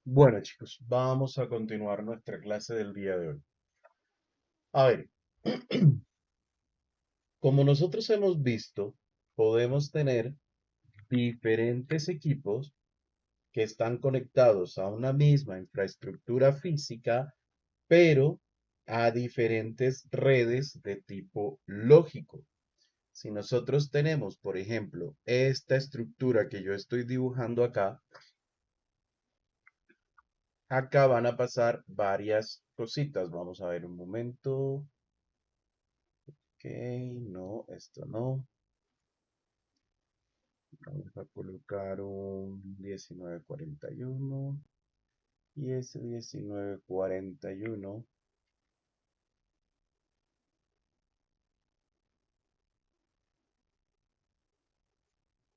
Bueno, chicos, vamos a continuar nuestra clase del día de hoy. A ver, como nosotros hemos visto, podemos tener diferentes equipos que están conectados a una misma infraestructura física, pero a diferentes redes de tipo lógico. Si nosotros tenemos, por ejemplo, esta estructura que yo estoy dibujando acá, acá van a pasar varias cositas. Vamos a ver un momento. Ok, no, esto no. Vamos a colocar un 1941 y ese 1941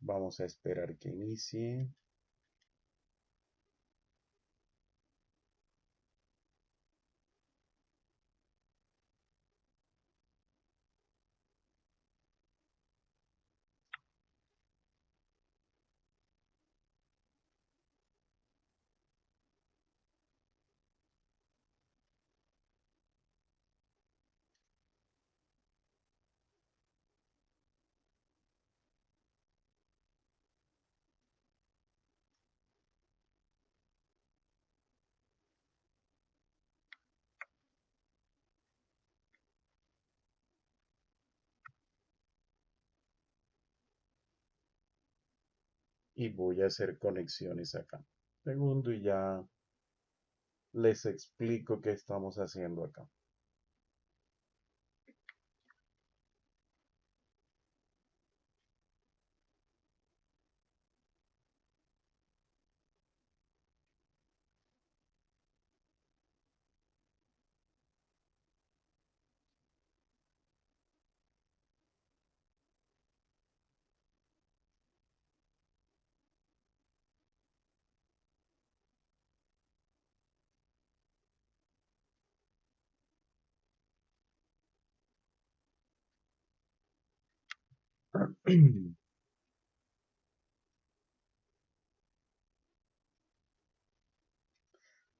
vamos a esperar que inicie. Y voy a hacer conexiones acá. Segundo y ya les explico qué estamos haciendo acá.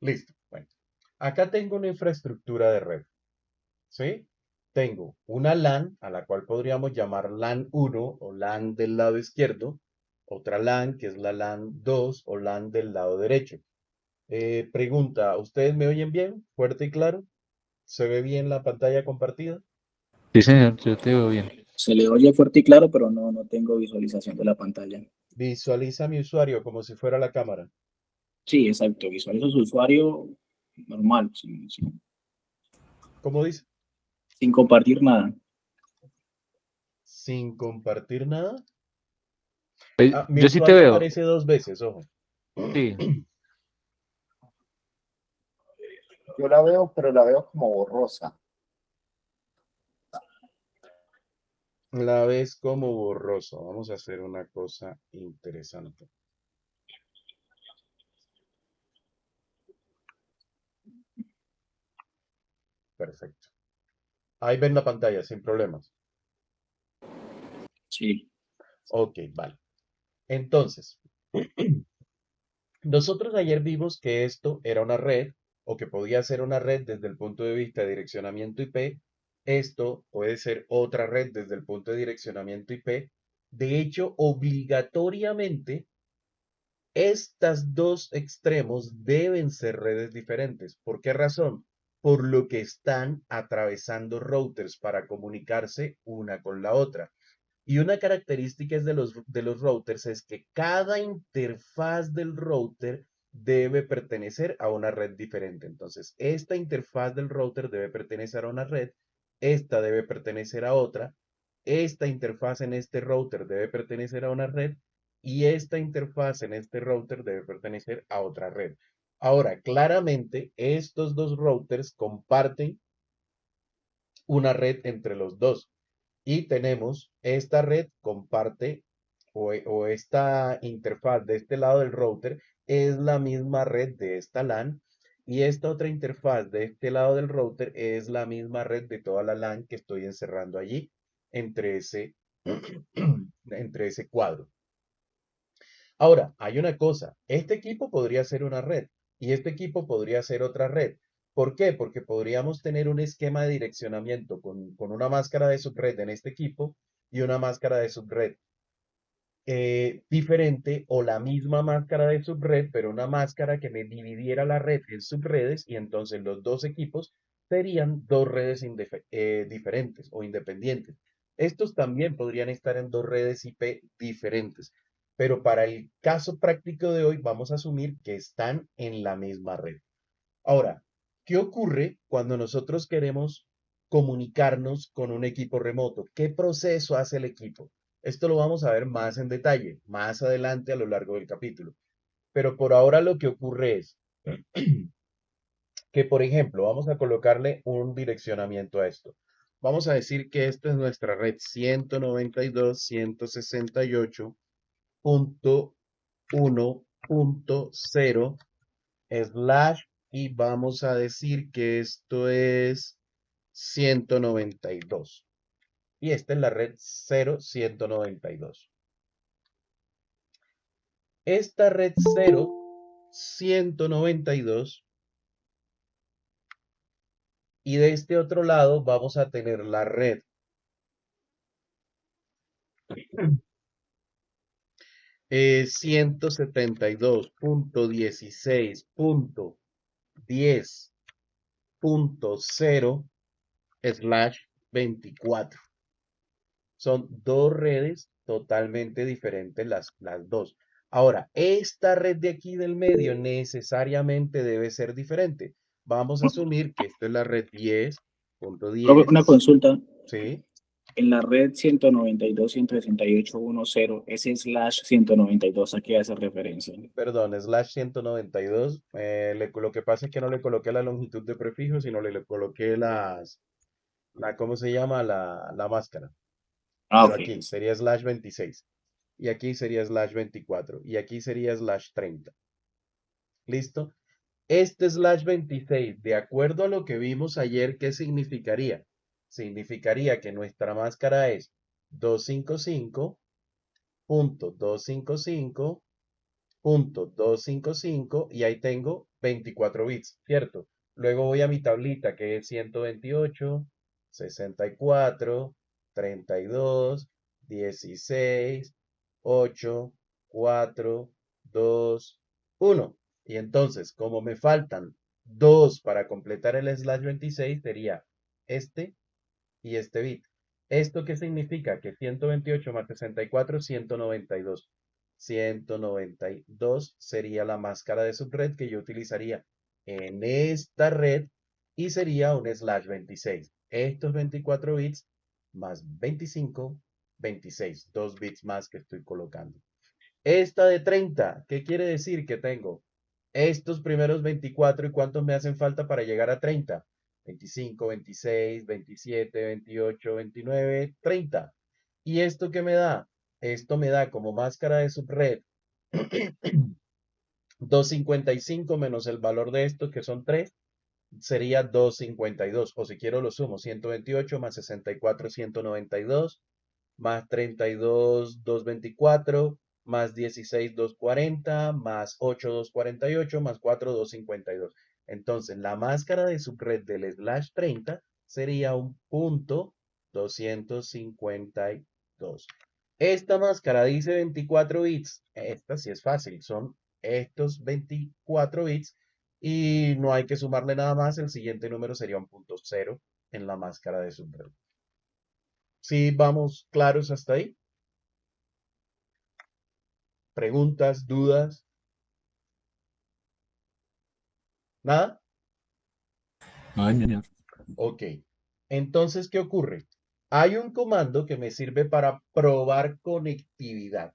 Listo. Bueno, acá tengo una infraestructura de red, ¿sí? Tengo una LAN a la cual podríamos llamar LAN 1 o LAN del lado izquierdo, otra LAN que es la LAN 2 o LAN del lado derecho. Pregunta, ¿ustedes me oyen bien? ¿Fuerte y claro? ¿Se ve bien la pantalla compartida? Sí, señor, yo te veo bien. Se le oye fuerte y claro, pero no tengo visualización de la pantalla. Visualiza mi usuario como si fuera la cámara. Sí, exacto. Visualizo su usuario normal, ¿Cómo dice? sin compartir nada. Sin compartir nada. Ah, mi Yo sí te usuario veo. aparece dos veces, ojo. Sí. Yo la veo, pero la veo como borrosa. La ves como borroso. Vamos a hacer una cosa interesante. Perfecto. Ahí ven la pantalla sin problemas. Sí, Ok, vale. Entonces, nosotros ayer vimos que esto era una red o que podía ser una red desde el punto de vista de direccionamiento IP. Esto puede ser otra red desde el punto de direccionamiento IP. De hecho, obligatoriamente, estas dos extremos deben ser redes diferentes. ¿Por qué razón? Por lo que están atravesando routers para comunicarse una con la otra. Y una característica es de los routers es que cada interfaz del router debe pertenecer a una red diferente. Entonces, esta interfaz del router debe pertenecer a una red, esta debe pertenecer a otra, esta interfaz en este router debe pertenecer a una red y esta interfaz en este router debe pertenecer a otra red. Ahora, claramente, estos dos routers comparten una red entre los dos. Y tenemos esta red comparte o esta interfaz de este lado del router es la misma red de esta LAN y esta otra interfaz de este lado del router es la misma red de toda la LAN que estoy encerrando allí entre ese, entre ese cuadro. Ahora, hay una cosa, este equipo podría ser una red, y este equipo podría ser otra red. ¿Por qué? Porque podríamos tener un esquema de direccionamiento con una máscara de subred en este equipo y una máscara de subred diferente o la misma máscara de subred, pero una máscara que me dividiera la red en subredes y entonces los dos equipos serían dos redes diferentes o independientes. Estos también podrían estar en dos redes IP diferentes, pero para el caso práctico de hoy vamos a asumir que están en la misma red. Ahora, ¿qué ocurre cuando nosotros queremos comunicarnos con un equipo remoto? ¿Qué proceso hace el equipo? Esto lo vamos a ver más en detalle, más adelante a lo largo del capítulo. Pero por ahora lo que ocurre es que, por ejemplo, vamos a colocarle un direccionamiento a esto. Vamos a decir que esta es nuestra red 192.168.1.0 slash y vamos a decir que esto es 192. Y esta es la red 0192. Esta red 0192 y de este otro lado vamos a tener la red 172.16.10.0 slash 24. Son dos redes totalmente diferentes las dos. Ahora, esta red de aquí del medio necesariamente debe ser diferente. Vamos a asumir que esta es la red 10.10. Una consulta. ¿Sí? En la red 192.168.1.0, ese slash 192, ¿a qué hace referencia? Perdón, slash 192. Lo que pasa es que no le coloqué la longitud de prefijo, sino le coloqué ¿cómo se llama? La máscara. Ah, Pero ok. aquí sería slash 26. Y aquí sería slash 24. Y aquí sería slash 30. ¿Listo? Este slash 26, de acuerdo a lo que vimos ayer, ¿qué significaría? Significaría que nuestra máscara es 255.255.255 y ahí tengo 24 bits, ¿cierto? Luego voy a mi tablita que es 128, 64, 32, 16, 8, 4, 2, 1. Y entonces, como me faltan 2 para completar el slash 26, sería este y este bit. ¿Esto qué significa? Que 128 más 64, 192. 192 sería la máscara de subred que yo utilizaría en esta red y sería un slash 26. Estos 24 bits más 25, 26, 2 bits más que estoy colocando. Esta de 30, ¿qué quiere decir? Que tengo estos primeros 24 y cuántos me hacen falta para llegar a 30. 25, 26, 27, 28, 29, 30. ¿Y esto qué me da? Esto me da como máscara de subred 255 menos el valor de esto, que son 3, sería 252. O si quiero lo sumo, 128 más 64, 192 más 32, 224, más 16, 240, más 8, 248, más 4, 252. Entonces, la máscara de subred del slash 30 sería un punto 252. Esta máscara dice 24 bits. Esta sí es fácil, son estos 24 bits y no hay que sumarle nada más. El siguiente número sería un punto 0 en la máscara de subred. ¿Sí vamos claros hasta ahí? ¿Preguntas, dudas? ¿Nada? Ay, señor. Ok. Entonces, ¿qué ocurre? Hay un comando que me sirve para probar conectividad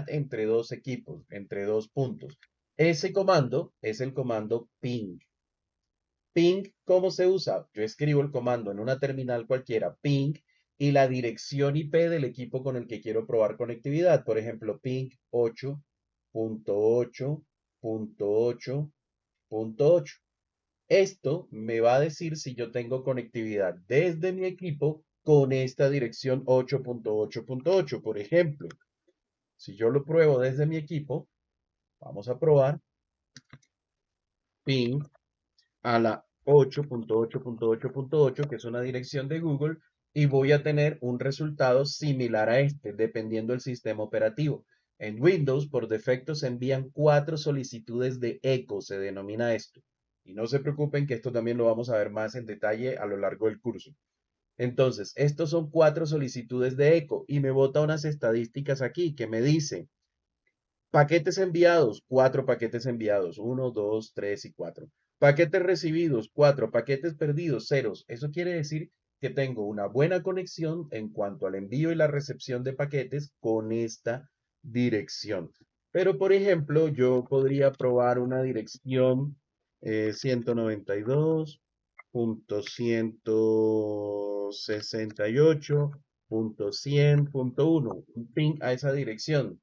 entre dos equipos, entre dos puntos. Ese comando es el comando ping. Ping, ¿cómo se usa? Yo escribo el comando en una terminal cualquiera, ping, y la dirección IP del equipo con el que quiero probar conectividad. Por ejemplo, ping 8.8.8.8. Esto me va a decir si yo tengo conectividad desde mi equipo con esta dirección 8.8.8. Por ejemplo, si yo lo pruebo desde mi equipo, vamos a probar. ping a la 8.8.8.8, que es una dirección de Google, y voy a tener un resultado similar a este, dependiendo del sistema operativo. En Windows, por defecto, se envían 4 solicitudes de eco, se denomina esto. Y no se preocupen que esto también lo vamos a ver más en detalle a lo largo del curso. Entonces, estos son 4 solicitudes de eco y me bota unas estadísticas aquí que me dicen paquetes enviados, 4 paquetes enviados, 1, 2, 3 y 4. Paquetes recibidos, 4. Paquetes perdidos, 0. Eso quiere decir que tengo una buena conexión en cuanto al envío y la recepción de paquetes con esta dirección. Pero, por ejemplo, yo podría probar una dirección 192.168.100.1, un ping a esa dirección.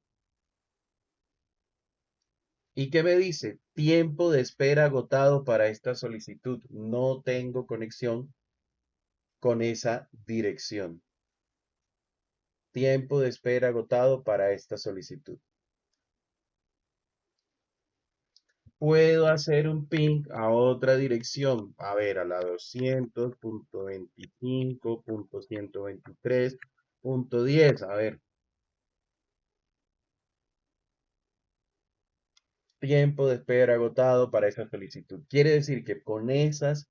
¿Y qué me dice? Tiempo de espera agotado para esta solicitud. No tengo conexión con esa dirección. Tiempo de espera agotado para esta solicitud. Puedo hacer un ping a otra dirección. A ver, a la 200.25.123.10. A ver. Tiempo de espera agotado para esa solicitud. Quiere decir que con esas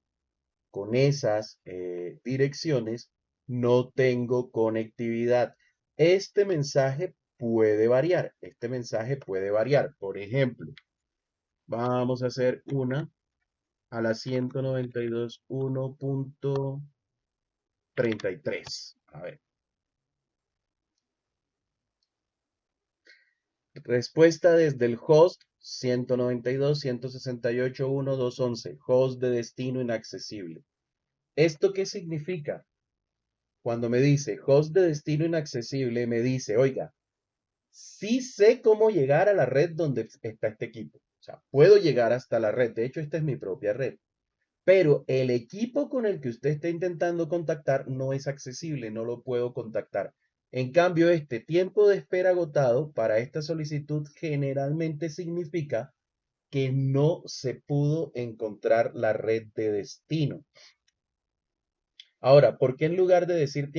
direcciones no tengo conectividad. Este mensaje puede variar. Este mensaje puede variar. Por ejemplo, vamos a hacer una a la 192.1.33. A ver. Respuesta desde el host 192.168.1.211. Host de destino inaccesible. ¿Esto qué significa? Cuando me dice host de destino inaccesible, me dice, oiga, sí sé cómo llegar a la red donde está este equipo. O sea, puedo llegar hasta la red. De hecho, esta es mi propia red. Pero el equipo con el que usted está intentando contactar no es accesible, no lo puedo contactar. En cambio, este tiempo de espera agotado para esta solicitud generalmente significa que no se pudo encontrar la red de destino. Ahora, ¿por qué en lugar de decir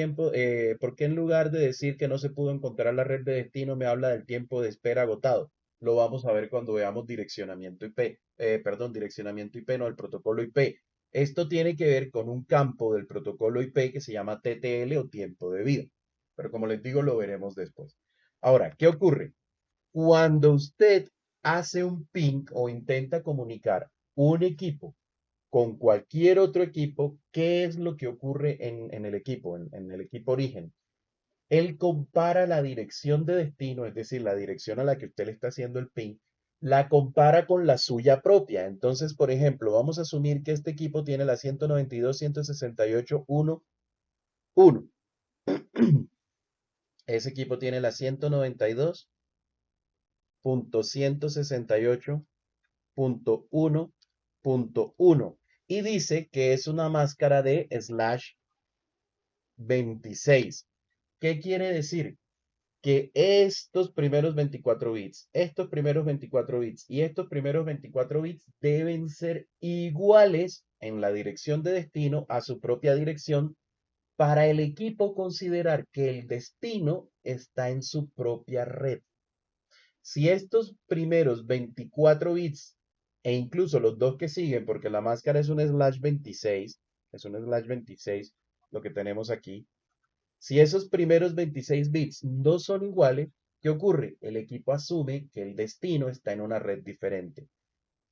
por qué en lugar de decir que no se pudo encontrar la red de destino me habla del tiempo de espera agotado? Lo vamos a ver cuando veamos direccionamiento IP, perdón, direccionamiento IP, no, el protocolo IP. Esto tiene que ver con un campo del protocolo IP que se llama TTL o tiempo de vida. Pero como les digo, lo veremos después. Ahora, ¿qué ocurre? Cuando usted hace un ping o intenta comunicar un equipo con cualquier otro equipo, ¿qué es lo que ocurre en el equipo, en el equipo origen? Él compara la dirección de destino, es decir, la dirección a la que usted le está haciendo el ping, la compara con la suya propia. Entonces, por ejemplo, vamos a asumir que este equipo tiene la 192.168.1.1. Ese equipo tiene la 192.168.1.1 y dice que es una máscara de /26. ¿Qué quiere decir? Que estos primeros 24 bits, estos primeros 24 bits y estos primeros 24 bits deben ser iguales en la dirección de destino a su propia dirección para el equipo considerar que el destino está en su propia red. Si estos primeros 24 bits e incluso los dos que siguen, porque la máscara es un /26, es un /26 lo que tenemos aquí. Si esos primeros 26 bits no son iguales, ¿qué ocurre? El equipo asume que el destino está en una red diferente.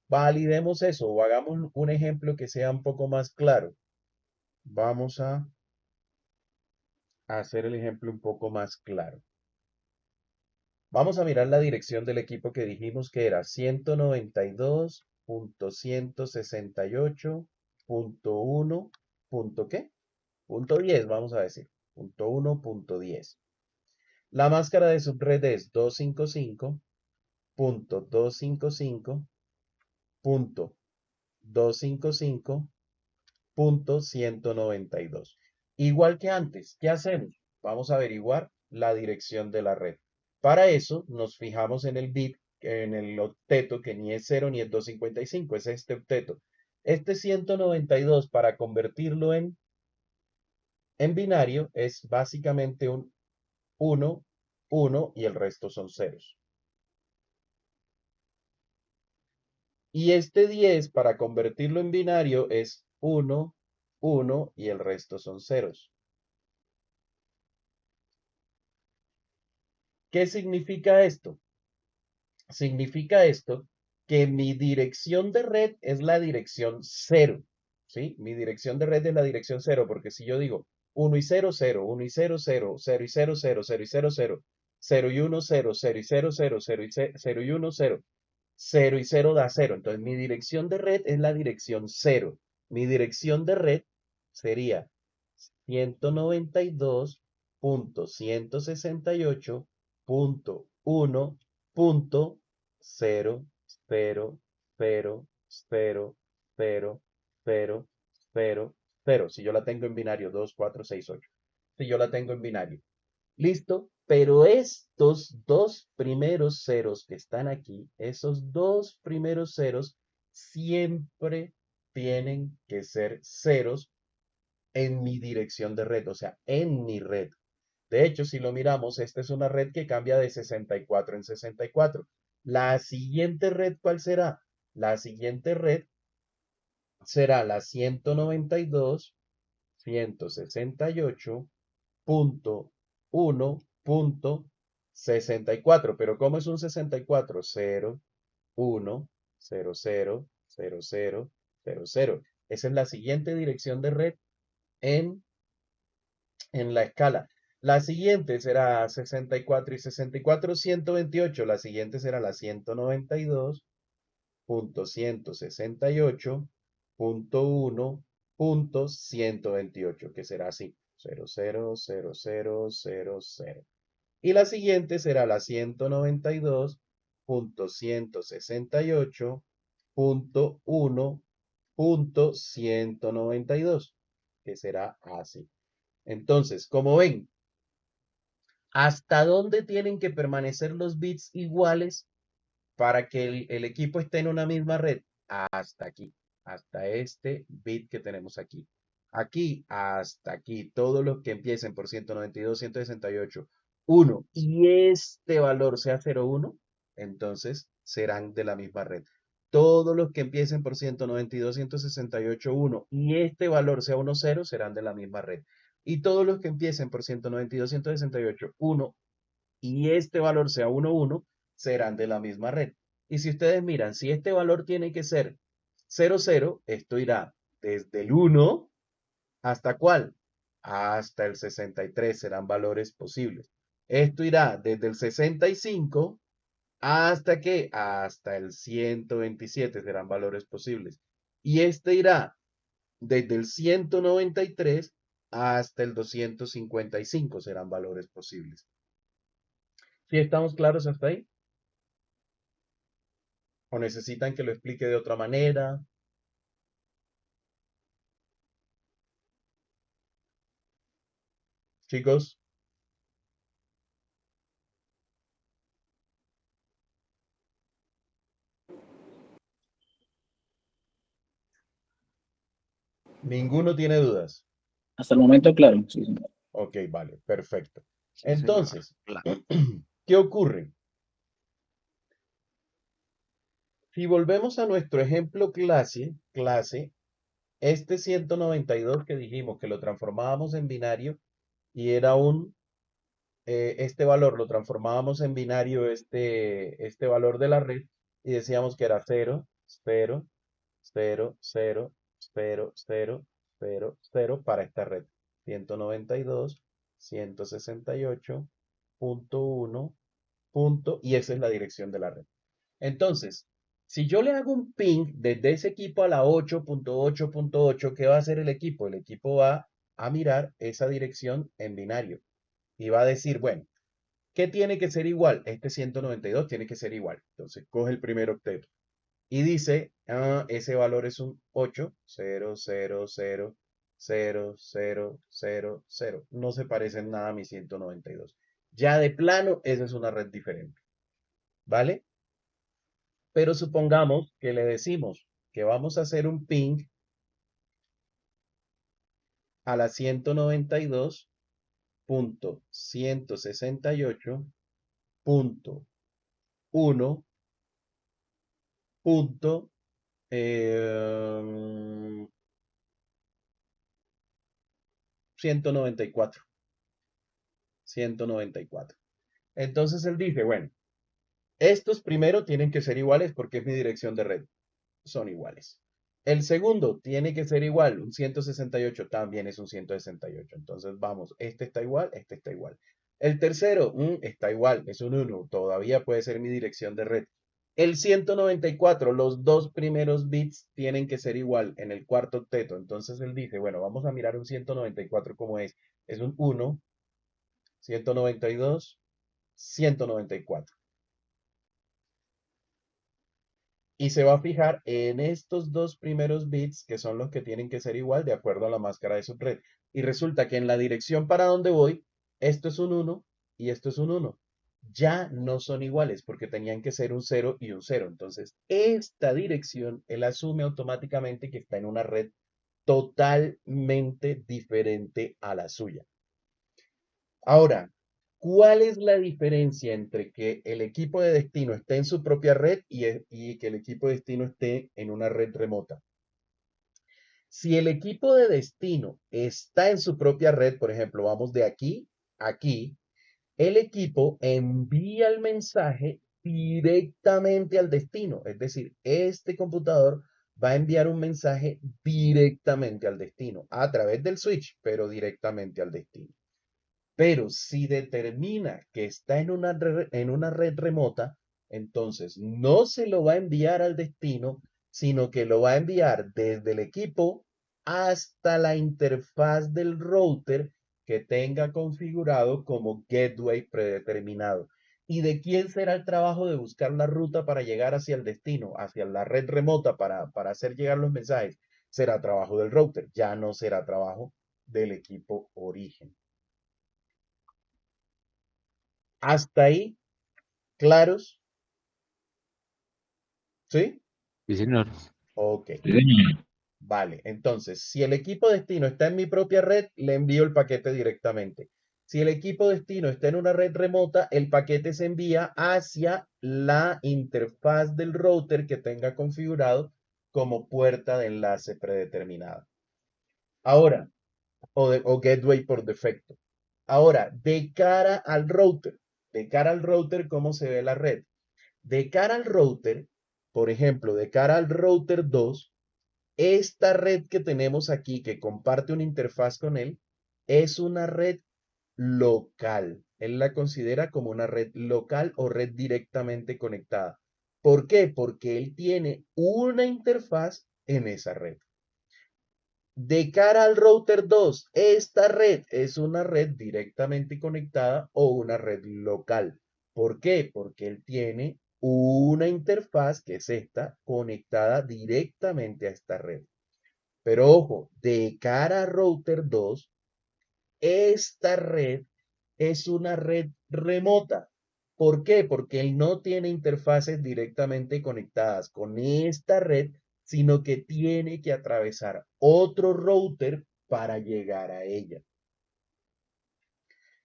Validemos eso o hagamos un ejemplo que sea un poco más claro. Vamos a hacer el ejemplo un poco más claro. Vamos a mirar la dirección del equipo que dijimos que era 192.168.1. ¿Qué? Punto 10, vamos a decir. Punto 1.10. La máscara de subred es 255.255.255.192. Igual que antes, ¿qué hacemos? Vamos a averiguar la dirección de la red. Para eso nos fijamos en el bit en el octeto que ni es 0 ni es 255, es este octeto. Este 192 para convertirlo en binario es básicamente un 1, 1 y el resto son ceros. Y este 10 para convertirlo en binario es 1, 1 y el resto son ceros. ¿Qué significa esto? Significa esto que mi dirección de red es la dirección 0, ¿sí? Mi dirección de red es la dirección 0, porque si yo digo 1 y 0, 0, 1 y 0, 0, 0 y 0, 0, 0 y 0, 0, 0 y 1, 0, 0 y 0, 0, 0 y 0 y 1, 0, 0 y 0 da 0. Entonces mi dirección de red es la dirección 0. Mi dirección de red sería 192.168.0.1.0.0.0.0.0. Si yo la tengo en binario 2, 4, 6, 8. Si yo la tengo en binario. ¿Listo? Pero estos dos primeros ceros que están aquí, esos dos primeros ceros siempre tienen que ser ceros en mi dirección de red, o sea, en mi red. De hecho, si lo miramos, esta es una red que cambia de 64 en 64. La siguiente red, ¿cuál será? La siguiente red será la 192.168.1.64. Pero ¿cómo es un 64? 0, 1, 0, 0, 0, 0, 0, 0. Esa es la siguiente dirección de red en, en la escala. La siguiente será 64 y 64, 128. La siguiente será la 192.168.1.128, que será así, 0, 0, 0, 0, 0, 0. Y la siguiente será la 192.168.1.192, que será así. Entonces, como ven, ¿hasta dónde tienen que permanecer los bits iguales para que el equipo esté en una misma red? Hasta aquí, hasta este bit que tenemos aquí. Aquí hasta aquí, todos los que empiecen por 192, 168, 1 y este valor sea 0,1, entonces serán de la misma red. Todos los que empiecen por 192, 168, 1 y este valor sea 1, 0 serán de la misma red. Y todos los que empiecen por 192, 168, 1 y este valor sea 1, 1 serán de la misma red. Y si ustedes miran, si este valor tiene que ser 0, 0, esto irá desde el 1 ¿hasta cuál? Hasta el 63 serán valores posibles. Esto irá desde el 65 ¿hasta qué? Hasta el 127 serán valores posibles. Y este irá desde el 193 hasta el 255 serán valores posibles. ¿Sí estamos claros hasta ahí? ¿O necesitan que lo explique de otra manera? Chicos, ninguno tiene dudas. Hasta el momento, claro. Sí, sí. Ok, vale, perfecto. Sí, señor. Entonces, Claro. ¿qué ocurre? Si volvemos a nuestro ejemplo clase, este 192 que dijimos que lo transformábamos en binario y era este valor lo transformábamos en binario, este valor de la red, y decíamos que era 0, 0, 0, 0, 0, 0, 0, 0 para esta red. 192, 168.1, y esa es la dirección de la red. Entonces, si yo le hago un ping desde ese equipo a la 8.8.8, ¿qué va a hacer el equipo? El equipo va a mirar esa dirección en binario y va a decir, bueno, ¿qué tiene que ser igual? Este 192 tiene que ser igual. Entonces, coge el primer octeto y dice, ese valor es un 8, 0, 0, 0, 0, 0, 0, 0. No se parece en nada a mi 192. Ya de plano, esa es una red diferente. ¿Vale? Pero supongamos que le decimos que vamos a hacer un ping a la 192.168.1. 194. 194. Entonces él dice, bueno, estos primero tienen que ser iguales porque es mi dirección de red. Son iguales. El segundo tiene que ser igual. Un 168 también es un 168. Entonces vamos, este está igual, este está igual. El tercero está igual, es un 1. Todavía puede ser mi dirección de red. El 194, los dos primeros bits tienen que ser igual en el cuarto octeto. Entonces él dice, bueno, vamos a mirar un 194 como es. Es un 1, 192, 194. Y se va a fijar en estos dos primeros bits que son los que tienen que ser igual de acuerdo a la máscara de subred. Y resulta que en la dirección para donde voy, esto es un 1 y esto es un 1. Ya no son iguales porque tenían que ser un 0 y un 0. Entonces, esta dirección, él asume automáticamente que está en una red totalmente diferente a la suya. Ahora, ¿cuál es la diferencia entre que el equipo de destino esté en su propia red y que el equipo de destino esté en una red remota? Si el equipo de destino está en su propia red, por ejemplo, vamos de aquí a aquí, el equipo envía el mensaje directamente al destino. Es decir, este computador va a enviar un mensaje directamente al destino, a través del switch, pero directamente al destino. Pero si determina que está en una red remota, entonces no se lo va a enviar al destino, sino que lo va a enviar desde el equipo hasta la interfaz del router que tenga configurado como gateway predeterminado. ¿Y de quién será el trabajo de buscar la ruta para llegar hacia el destino, hacia la red remota para hacer llegar los mensajes? Será trabajo del router, ya no será trabajo del equipo origen. Hasta ahí, ¿claros? ¿Sí? Sí, señor. Ok, Sí, señor. vale. Entonces, si el equipo destino está en mi propia red, le envío el paquete directamente. Si el equipo destino está en una red remota, el paquete se envía hacia la interfaz del router que tenga configurado como puerta de enlace predeterminada. Ahora, o gateway por defecto. Ahora, de cara al router, ¿cómo se ve la red? De cara al router, por ejemplo, de cara al router 2, esta red que tenemos aquí, que comparte una interfaz con él, es una red local. Él la considera como una red local o red directamente conectada. ¿Por qué? Porque él tiene una interfaz en esa red. De cara al router 2, esta red es una red directamente conectada o una red local. ¿Por qué? Porque él tiene una interfaz que es esta conectada directamente a esta red. Pero ojo, de cara al router 2, esta red es una red remota. ¿Por qué? Porque él no tiene interfaces directamente conectadas con esta red, sino que tiene que atravesar otro router para llegar a ella.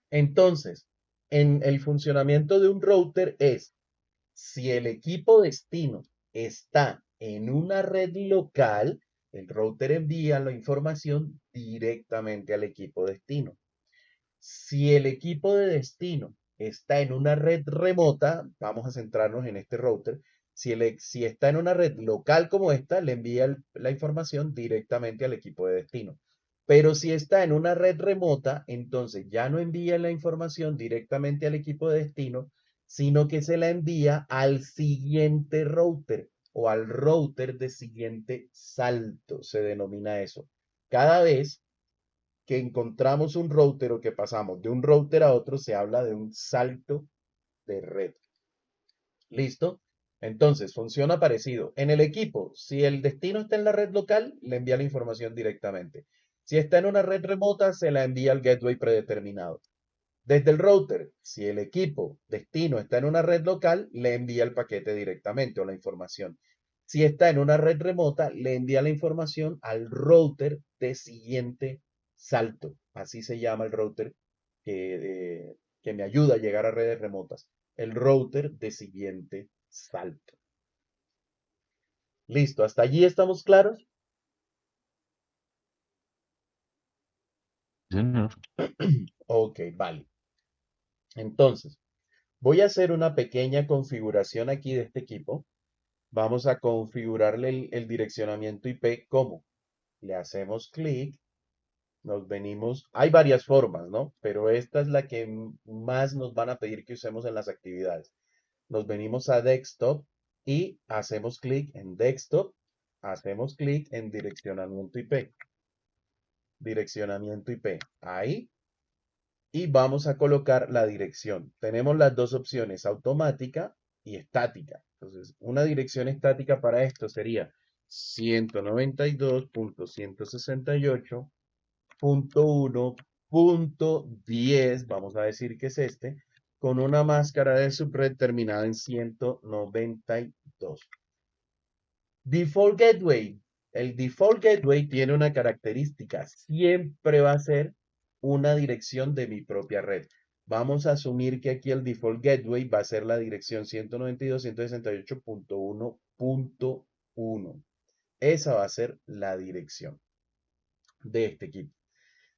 Entonces, en el funcionamiento de un router es, si el equipo destino está en una red local, el router envía la información directamente al equipo destino. Si el equipo de destino está en una red remota, vamos a centrarnos en este router, si está en una red local como esta, le envía la información directamente al equipo de destino. Pero si está en una red remota, entonces ya no envía la información directamente al equipo de destino, sino que se la envía al siguiente router o al router de siguiente salto, se denomina eso. Cada vez que encontramos un router o que pasamos de un router a otro, se habla de un salto de red. ¿Listo? Entonces, funciona parecido. En el equipo, si el destino está en la red local, le envía la información directamente. Si está en una red remota, se la envía al gateway predeterminado. Desde el router, si el equipo destino está en una red local, le envía el paquete directamente o la información. Si está en una red remota, le envía la información al router de siguiente salto. Así se llama el router que me ayuda a llegar a redes remotas. El router de siguiente salto. Listo, ¿hasta allí estamos claros? Señor. Ok, vale. Entonces, voy a hacer una pequeña configuración aquí de este equipo. Vamos a configurarle el direccionamiento IP. ¿Cómo? Le hacemos clic, nos venimos, hay varias formas, ¿no? Pero esta es la que más nos van a pedir que usemos en las actividades. Nos venimos a Desktop y hacemos clic en Desktop, hacemos clic en direccionamiento IP. Direccionamiento IP. Ahí. Y vamos a colocar la dirección. Tenemos las dos opciones, automática y estática. Entonces, una dirección estática para esto sería 192.168.1.10, vamos a decir que es este, con una máscara de subred terminada en 192. Default Gateway. El Default Gateway tiene una característica. Siempre va a ser una dirección de mi propia red. Vamos a asumir que aquí el Default Gateway va a ser la dirección 192.168.1.1. Esa va a ser la dirección de este equipo.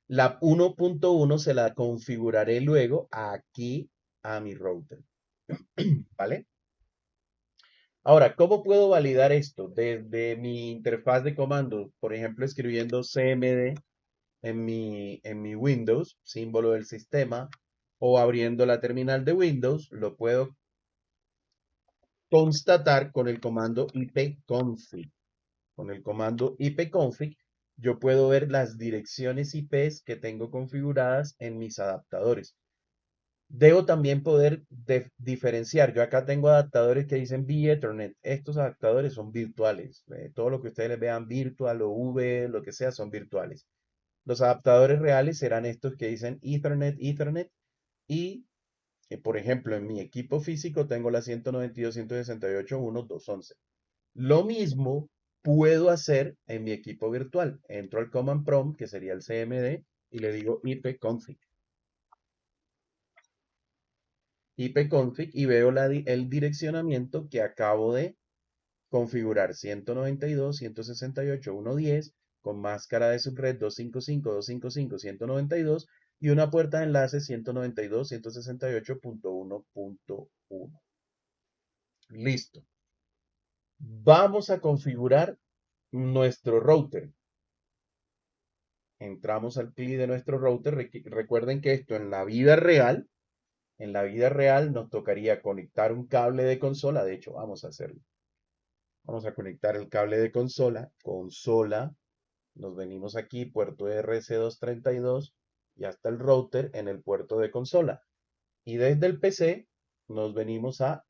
La 1.1 se la configuraré luego aquí a mi router. ¿Vale? Ahora, ¿cómo puedo validar esto? Desde mi interfaz de comandos, por ejemplo, escribiendo cmd en mi Windows, símbolo del sistema, o abriendo la terminal de Windows, lo puedo constatar con el comando ipconfig. Con el comando ipconfig, yo puedo ver las direcciones IPs que tengo configuradas en mis adaptadores. Debo también poder diferenciar. Yo acá tengo adaptadores que dicen Ethernet. Estos adaptadores son virtuales. Todo lo que ustedes les vean virtual o V, lo que sea, son virtuales. Los adaptadores reales serán estos que dicen Ethernet, Ethernet. Y, por ejemplo, en mi equipo físico tengo la 192.168.1.211. Lo mismo puedo hacer en mi equipo virtual. Entro al command prompt, que sería el cmd, y le digo ipconfig. ipconfig y veo el direccionamiento que acabo de configurar 192.168.1.10 con máscara de subred 255.255.192 y una puerta de enlace 192.168.1.1. Listo. Vamos a configurar nuestro router. Entramos al CLI de nuestro router. Recuerden que esto en la vida real nos tocaría conectar un cable de consola. De hecho, vamos a hacerlo. Vamos a conectar el cable de consola. Nos venimos aquí, puerto RC232 y hasta el router en el puerto de consola. Y desde el PC nos venimos a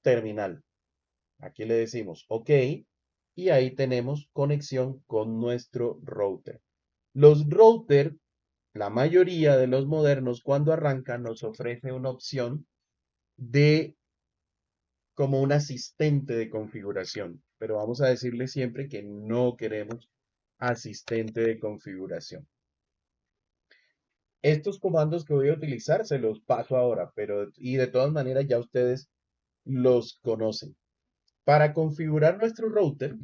terminal. Aquí le decimos OK y ahí tenemos conexión con nuestro router. Los routers, la mayoría de los modernos, cuando arrancan, nos ofrece una opción de como un asistente de configuración, pero vamos a decirle siempre que no queremos asistente de configuración. Estos comandos que voy a utilizar se los paso ahora, y de todas maneras ya ustedes los conocen. Para configurar nuestro router,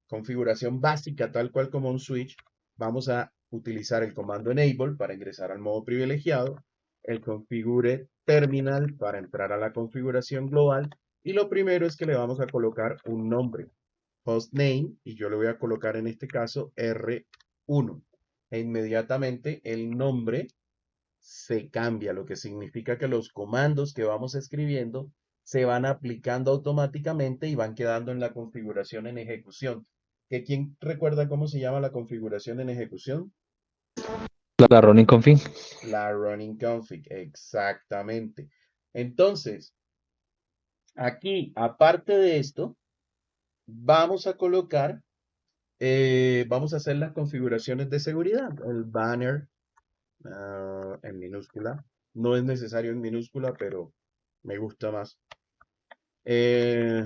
configuración básica tal cual como un switch, vamos a utilizar el comando enable para ingresar al modo privilegiado, el configure terminal para entrar a la configuración global y lo primero es que le vamos a colocar un nombre, hostname, y yo le voy a colocar en este caso R1 e inmediatamente el nombre se cambia, lo que significa que los comandos que vamos escribiendo se van aplicando automáticamente y van quedando en la configuración en ejecución. ¿Quién recuerda cómo se llama la configuración en ejecución? La running config. La running config, exactamente. Entonces, aquí, aparte de esto, vamos a colocar, vamos a hacer las configuraciones de seguridad. El banner en minúscula, No es necesario en minúscula, pero me gusta más. Eh,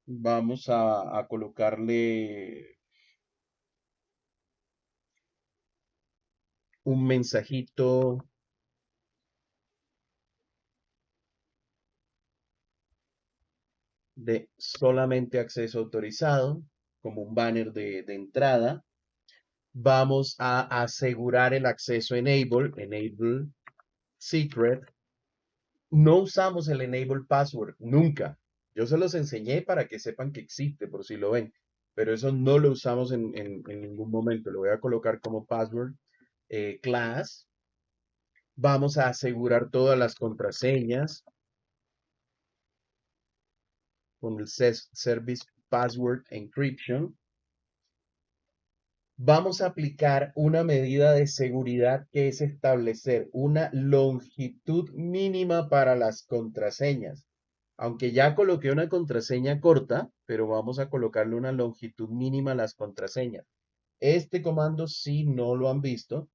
vamos a colocarle un mensajito de solamente acceso autorizado, como un banner de entrada. Vamos a asegurar el acceso enable secret. No usamos el enable password, nunca. Yo se los enseñé para que sepan que existe, por si lo ven, pero eso no lo usamos en ningún momento. Lo voy a colocar como password class. Vamos a asegurar todas las contraseñas con el Service Password Encryption. Vamos a aplicar una medida de seguridad que es establecer una longitud mínima para las contraseñas. Aunque ya coloqué una contraseña corta, pero vamos a colocarle una longitud mínima a las contraseñas. Este comando sí no lo han visto,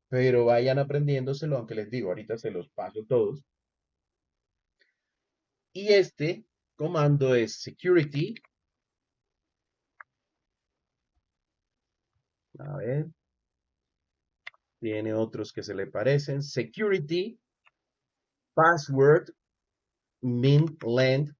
pero vayan aprendiéndoselo, aunque les digo, ahorita se los paso todos. Y este comando es security. A ver, tiene otros que se le parecen. Security, password, mint length,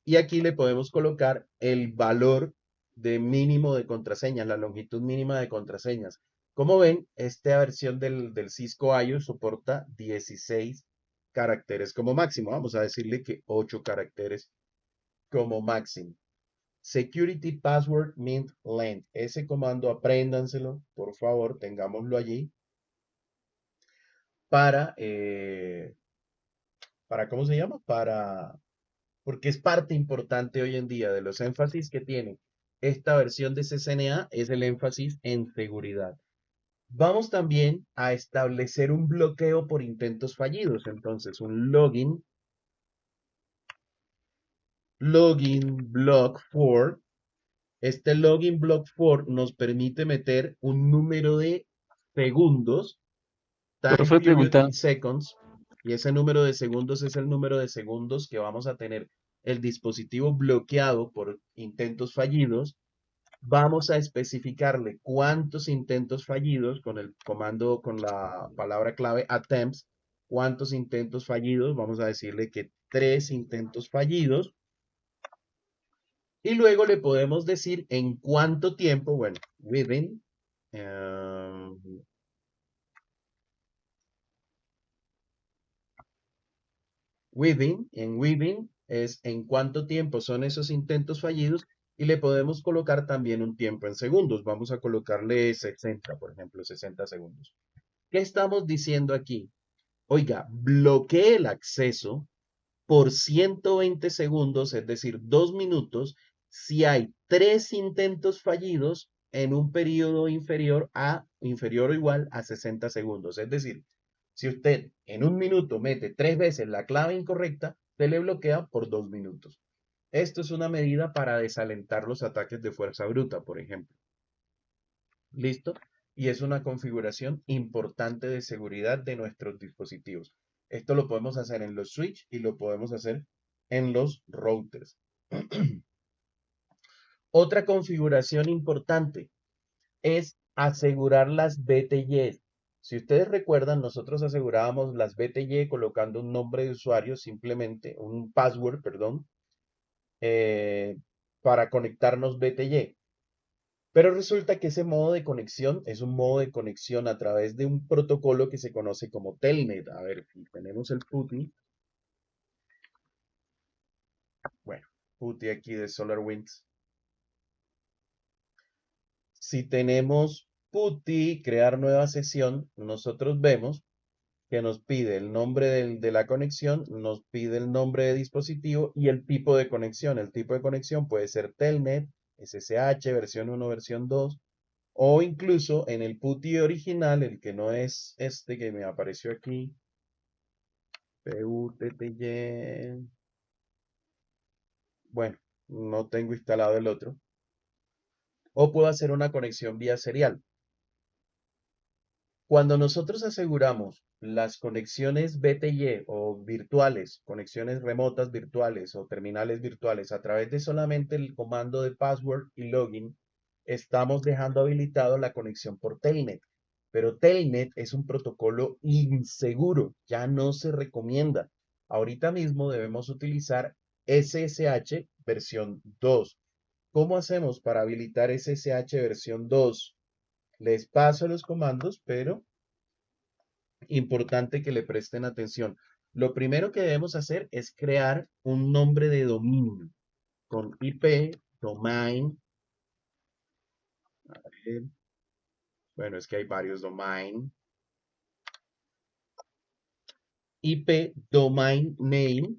y aquí le podemos colocar el valor de mínimo de contraseñas, la longitud mínima de contraseñas. Como ven, esta versión del Cisco IO soporta 16 caracteres como máximo. Vamos a decirle que 8 caracteres como máximo. Security Password Mint Length. Ese comando apréndanselo, por favor, tengámoslo allí para ¿cómo se llama? Porque es parte importante hoy en día de los énfasis que tiene esta versión de CCNA, es el énfasis en seguridad. Vamos también a establecer un bloqueo por intentos fallidos. Entonces, un login block for. Este login block for nos permite meter un número de segundos, time Profe, period pregunta, in seconds, y ese número de segundos es el número de segundos que vamos a tener el dispositivo bloqueado por intentos fallidos. Vamos a especificarle cuántos intentos fallidos con el comando, con la palabra clave attempts, cuántos intentos fallidos. Vamos a decirle que 3 intentos fallidos. Y luego le podemos decir en cuánto tiempo, bueno, within, within es en cuánto tiempo son esos intentos fallidos, y le podemos colocar también un tiempo en segundos. Vamos a colocarle 60, por ejemplo, 60 segundos. ¿Qué estamos diciendo aquí? Oiga, bloquee el acceso por 120 segundos, es decir, 2 minutos, si hay 3 intentos fallidos en un periodo inferior o igual a 60 segundos. Es decir, si usted en un minuto mete 3 veces la clave incorrecta, se le bloquea por 2 minutos. Esto es una medida para desalentar los ataques de fuerza bruta, por ejemplo. ¿Listo? Y es una configuración importante de seguridad de nuestros dispositivos. Esto lo podemos hacer en los switch y lo podemos hacer en los routers. Otra configuración importante es asegurar las BTY. Si ustedes recuerdan, nosotros asegurábamos las BTY colocando un nombre de usuario, simplemente un password, perdón, para conectarnos BTY. Pero resulta que ese modo de conexión es un modo de conexión a través de un protocolo que se conoce como Telnet. A ver, si tenemos el PuTTY. Bueno, PuTTY aquí de SolarWinds. Si tenemos PuTTY, crear nueva sesión, nosotros vemos que nos pide el nombre de la conexión, nos pide el nombre de dispositivo y el tipo de conexión. El tipo de conexión puede ser Telnet, SSH, versión 1, versión 2. O incluso en el PuTTY original, el que no es este que me apareció aquí, PuTTY, bueno, no tengo instalado el otro. O puedo hacer una conexión vía serial. Cuando nosotros aseguramos las conexiones BTY o virtuales, conexiones remotas virtuales o terminales virtuales a través de solamente el comando de password y login, estamos dejando habilitado la conexión por Telnet. Pero Telnet es un protocolo inseguro, ya no se recomienda. Ahorita mismo debemos utilizar SSH versión 2. ¿Cómo hacemos para habilitar SSH versión 2? Les paso los comandos, pero importante que le presten atención. Lo primero que debemos hacer es crear un nombre de dominio con IP, domain. A ver, bueno, es que hay varios domain. IP, domain name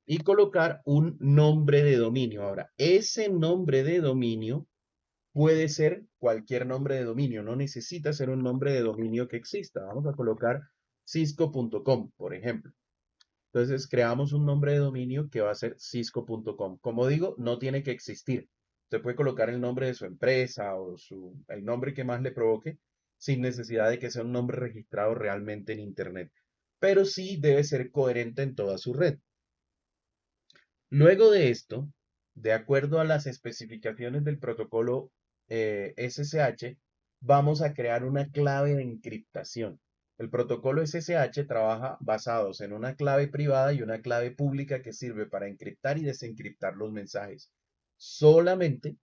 y colocar un nombre de dominio. Ahora, ese nombre de dominio puede ser cualquier nombre de dominio, no necesita ser un nombre de dominio que exista. Vamos a colocar cisco.com, por ejemplo. Entonces creamos un nombre de dominio que va a ser cisco.com. Como digo, no tiene que existir. Usted puede colocar el nombre de su empresa o el nombre que más le provoque sin necesidad de que sea un nombre registrado realmente en Internet. Pero sí debe ser coherente en toda su red. Luego de esto, de acuerdo a las especificaciones del protocolo SSH, vamos a crear una clave de encriptación. El protocolo SSH trabaja basados en una clave privada y una clave pública que sirve para encriptar y desencriptar los mensajes. Solamente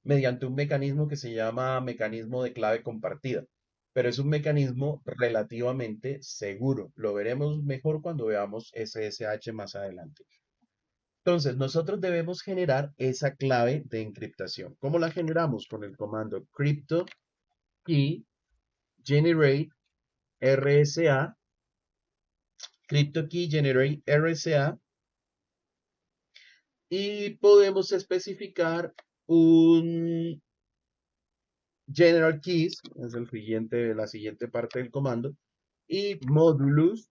mediante un mecanismo que se llama mecanismo de clave compartida. Pero es un mecanismo relativamente seguro. Lo veremos mejor cuando veamos SSH más adelante. Entonces, nosotros debemos generar esa clave de encriptación. ¿Cómo la generamos? Con el comando crypto key generate RSA, crypto key generate RSA, y podemos especificar un general keys, es la siguiente parte del comando, y modulus,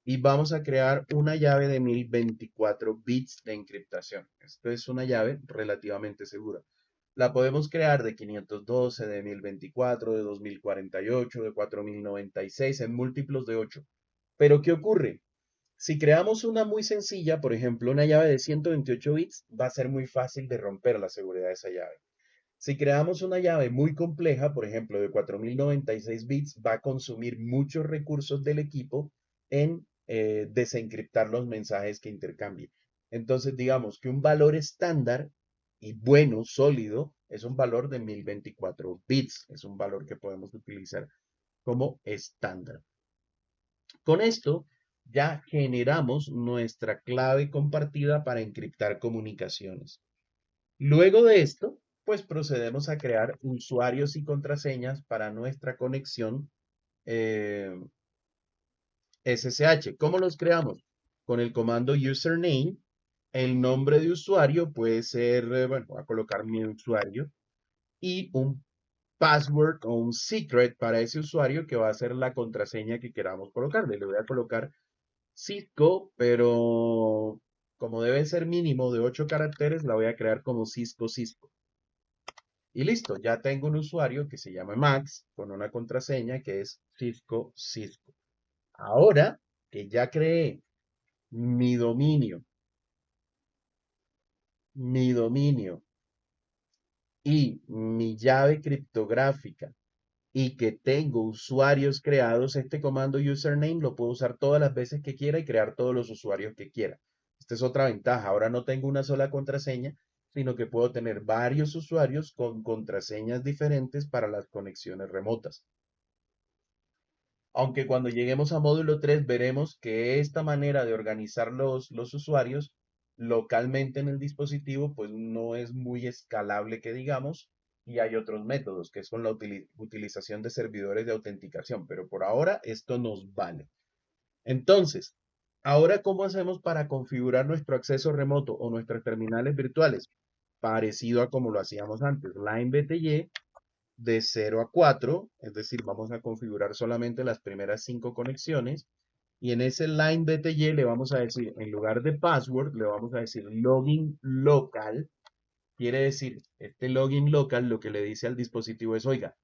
y vamos a crear una llave de 1024 bits de encriptación. Esto es una llave relativamente segura. La podemos crear de 512, de 1024, de 2048, de 4096, en múltiplos de 8. Pero ¿qué ocurre? Si creamos una muy sencilla, por ejemplo, una llave de 128 bits, va a ser muy fácil de romper la seguridad de esa llave. Si creamos una llave muy compleja, por ejemplo, de 4096 bits, va a consumir muchos recursos del equipo en desencriptar los mensajes que intercambie. Entonces, digamos que un valor estándar y bueno, sólido, es un valor de 1024 bits. Es un valor que podemos utilizar como estándar. Con esto ya generamos nuestra clave compartida para encriptar comunicaciones. Luego de esto, pues procedemos a crear usuarios y contraseñas para nuestra conexión SSH. ¿Cómo los creamos? Con el comando username. El nombre de usuario puede ser, bueno, voy a colocar mi usuario y un password o un secret para ese usuario que va a ser la contraseña que queramos colocarle. Le voy a colocar Cisco, pero como debe ser mínimo de 8 caracteres, la voy a crear como Cisco. Y listo, ya tengo un usuario que se llama Max con una contraseña que es Cisco. Ahora que ya creé mi dominio, y mi llave criptográfica y que tengo usuarios creados, este comando username lo puedo usar todas las veces que quiera y crear todos los usuarios que quiera. Esta es otra ventaja. Ahora no tengo una sola contraseña, sino que puedo tener varios usuarios con contraseñas diferentes para las conexiones remotas. Aunque cuando lleguemos a módulo 3 veremos que esta manera de organizar los usuarios localmente en el dispositivo pues no es muy escalable que digamos, y hay otros métodos que es con la utilización de servidores de autenticación, pero por ahora esto nos vale. Entonces, ahora ¿cómo hacemos para configurar nuestro acceso remoto o nuestras terminales virtuales? Parecido a como lo hacíamos antes, line BTY de 0 a 4, es decir, vamos a configurar solamente las primeras 5 conexiones, y en ese line BTY le vamos a decir, en lugar de password, le vamos a decir login local. Quiere decir, este login local lo que le dice al dispositivo es, oiga,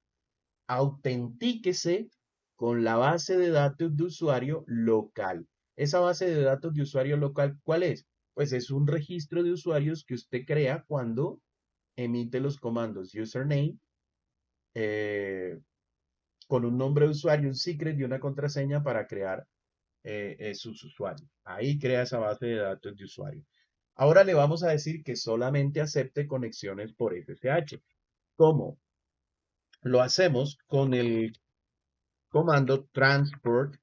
autentíquese con la base de datos de usuario local. Esa base de datos de usuario local, ¿cuál es? Pues es un registro de usuarios que usted crea cuando emite los comandos username, con un nombre de usuario, un secret y una contraseña para crear sus usuarios. Ahí crea esa base de datos de usuario. Ahora le vamos a decir que solamente acepte conexiones por SSH. ¿Cómo? Lo hacemos con el comando transport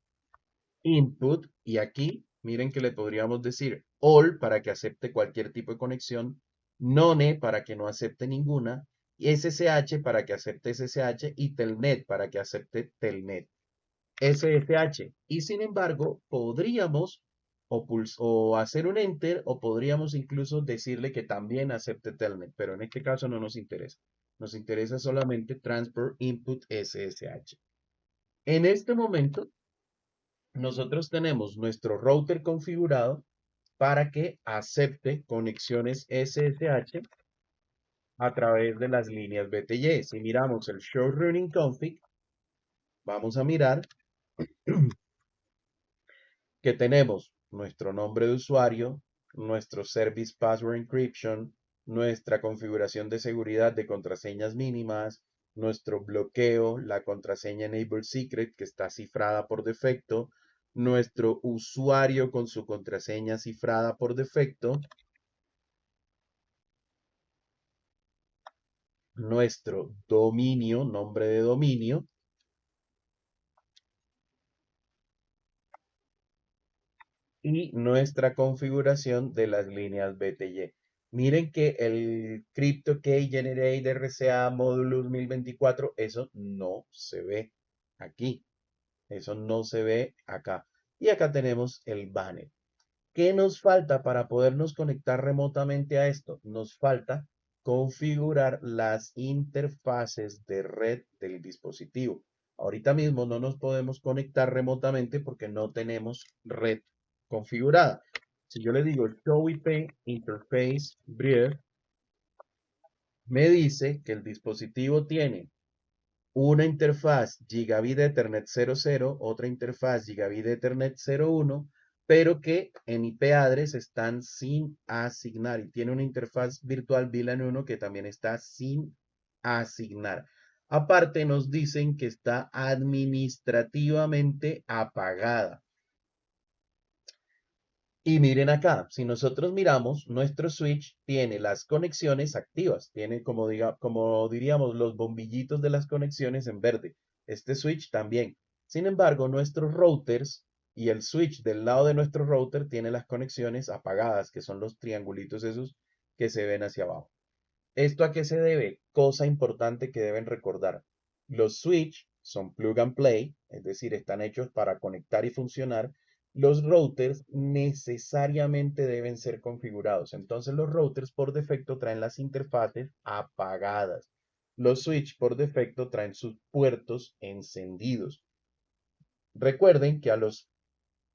input y aquí miren que le podríamos decir all para que acepte cualquier tipo de conexión, none para que no acepte ninguna, y SSH para que acepte SSH y telnet para que acepte telnet. SSH. Y sin embargo, podríamos o hacer un enter o podríamos incluso decirle que también acepte telnet, pero en este caso no nos interesa. Nos interesa solamente transport input SSH. En este momento, nosotros tenemos nuestro router configurado para que acepte conexiones SSH a través de las líneas BTY. Si miramos el show running config, vamos a mirar que tenemos nuestro nombre de usuario, nuestro Service Password Encryption, nuestra configuración de seguridad de contraseñas mínimas, nuestro bloqueo, la contraseña Enable Secret que está cifrada por defecto, nuestro usuario con su contraseña cifrada por defecto, nuestro dominio, nombre de dominio, y nuestra configuración de las líneas BTY. Miren que el CryptoKey Generate RCA Modulus 1024, eso no se ve aquí. Eso no se ve acá. Y acá tenemos el banner. ¿Qué nos falta para podernos conectar remotamente a esto? Nos falta configurar las interfaces de red del dispositivo. Ahorita mismo no nos podemos conectar remotamente porque no tenemos red configurada. Si yo le digo show IP interface brief, me dice que el dispositivo tiene una interfaz Gigabit Ethernet 00, otra interfaz Gigabit Ethernet 01, pero que en IP address están sin asignar y tiene una interfaz virtual VLAN 1 que también está sin asignar. Aparte nos dicen que está administrativamente apagada. Y miren acá, si nosotros miramos, nuestro switch tiene las conexiones activas, tiene como diríamos los bombillitos de las conexiones en verde. Este switch también. Sin embargo, nuestros routers y el switch del lado de nuestro router tiene las conexiones apagadas, que son los triangulitos esos que se ven hacia abajo. ¿Esto a qué se debe? Cosa importante que deben recordar. Los switch son plug and play, es decir, están hechos para conectar y funcionar. Los routers necesariamente deben ser configurados. Entonces los routers por defecto traen las interfaces apagadas. Los switch por defecto traen sus puertos encendidos. Recuerden que a las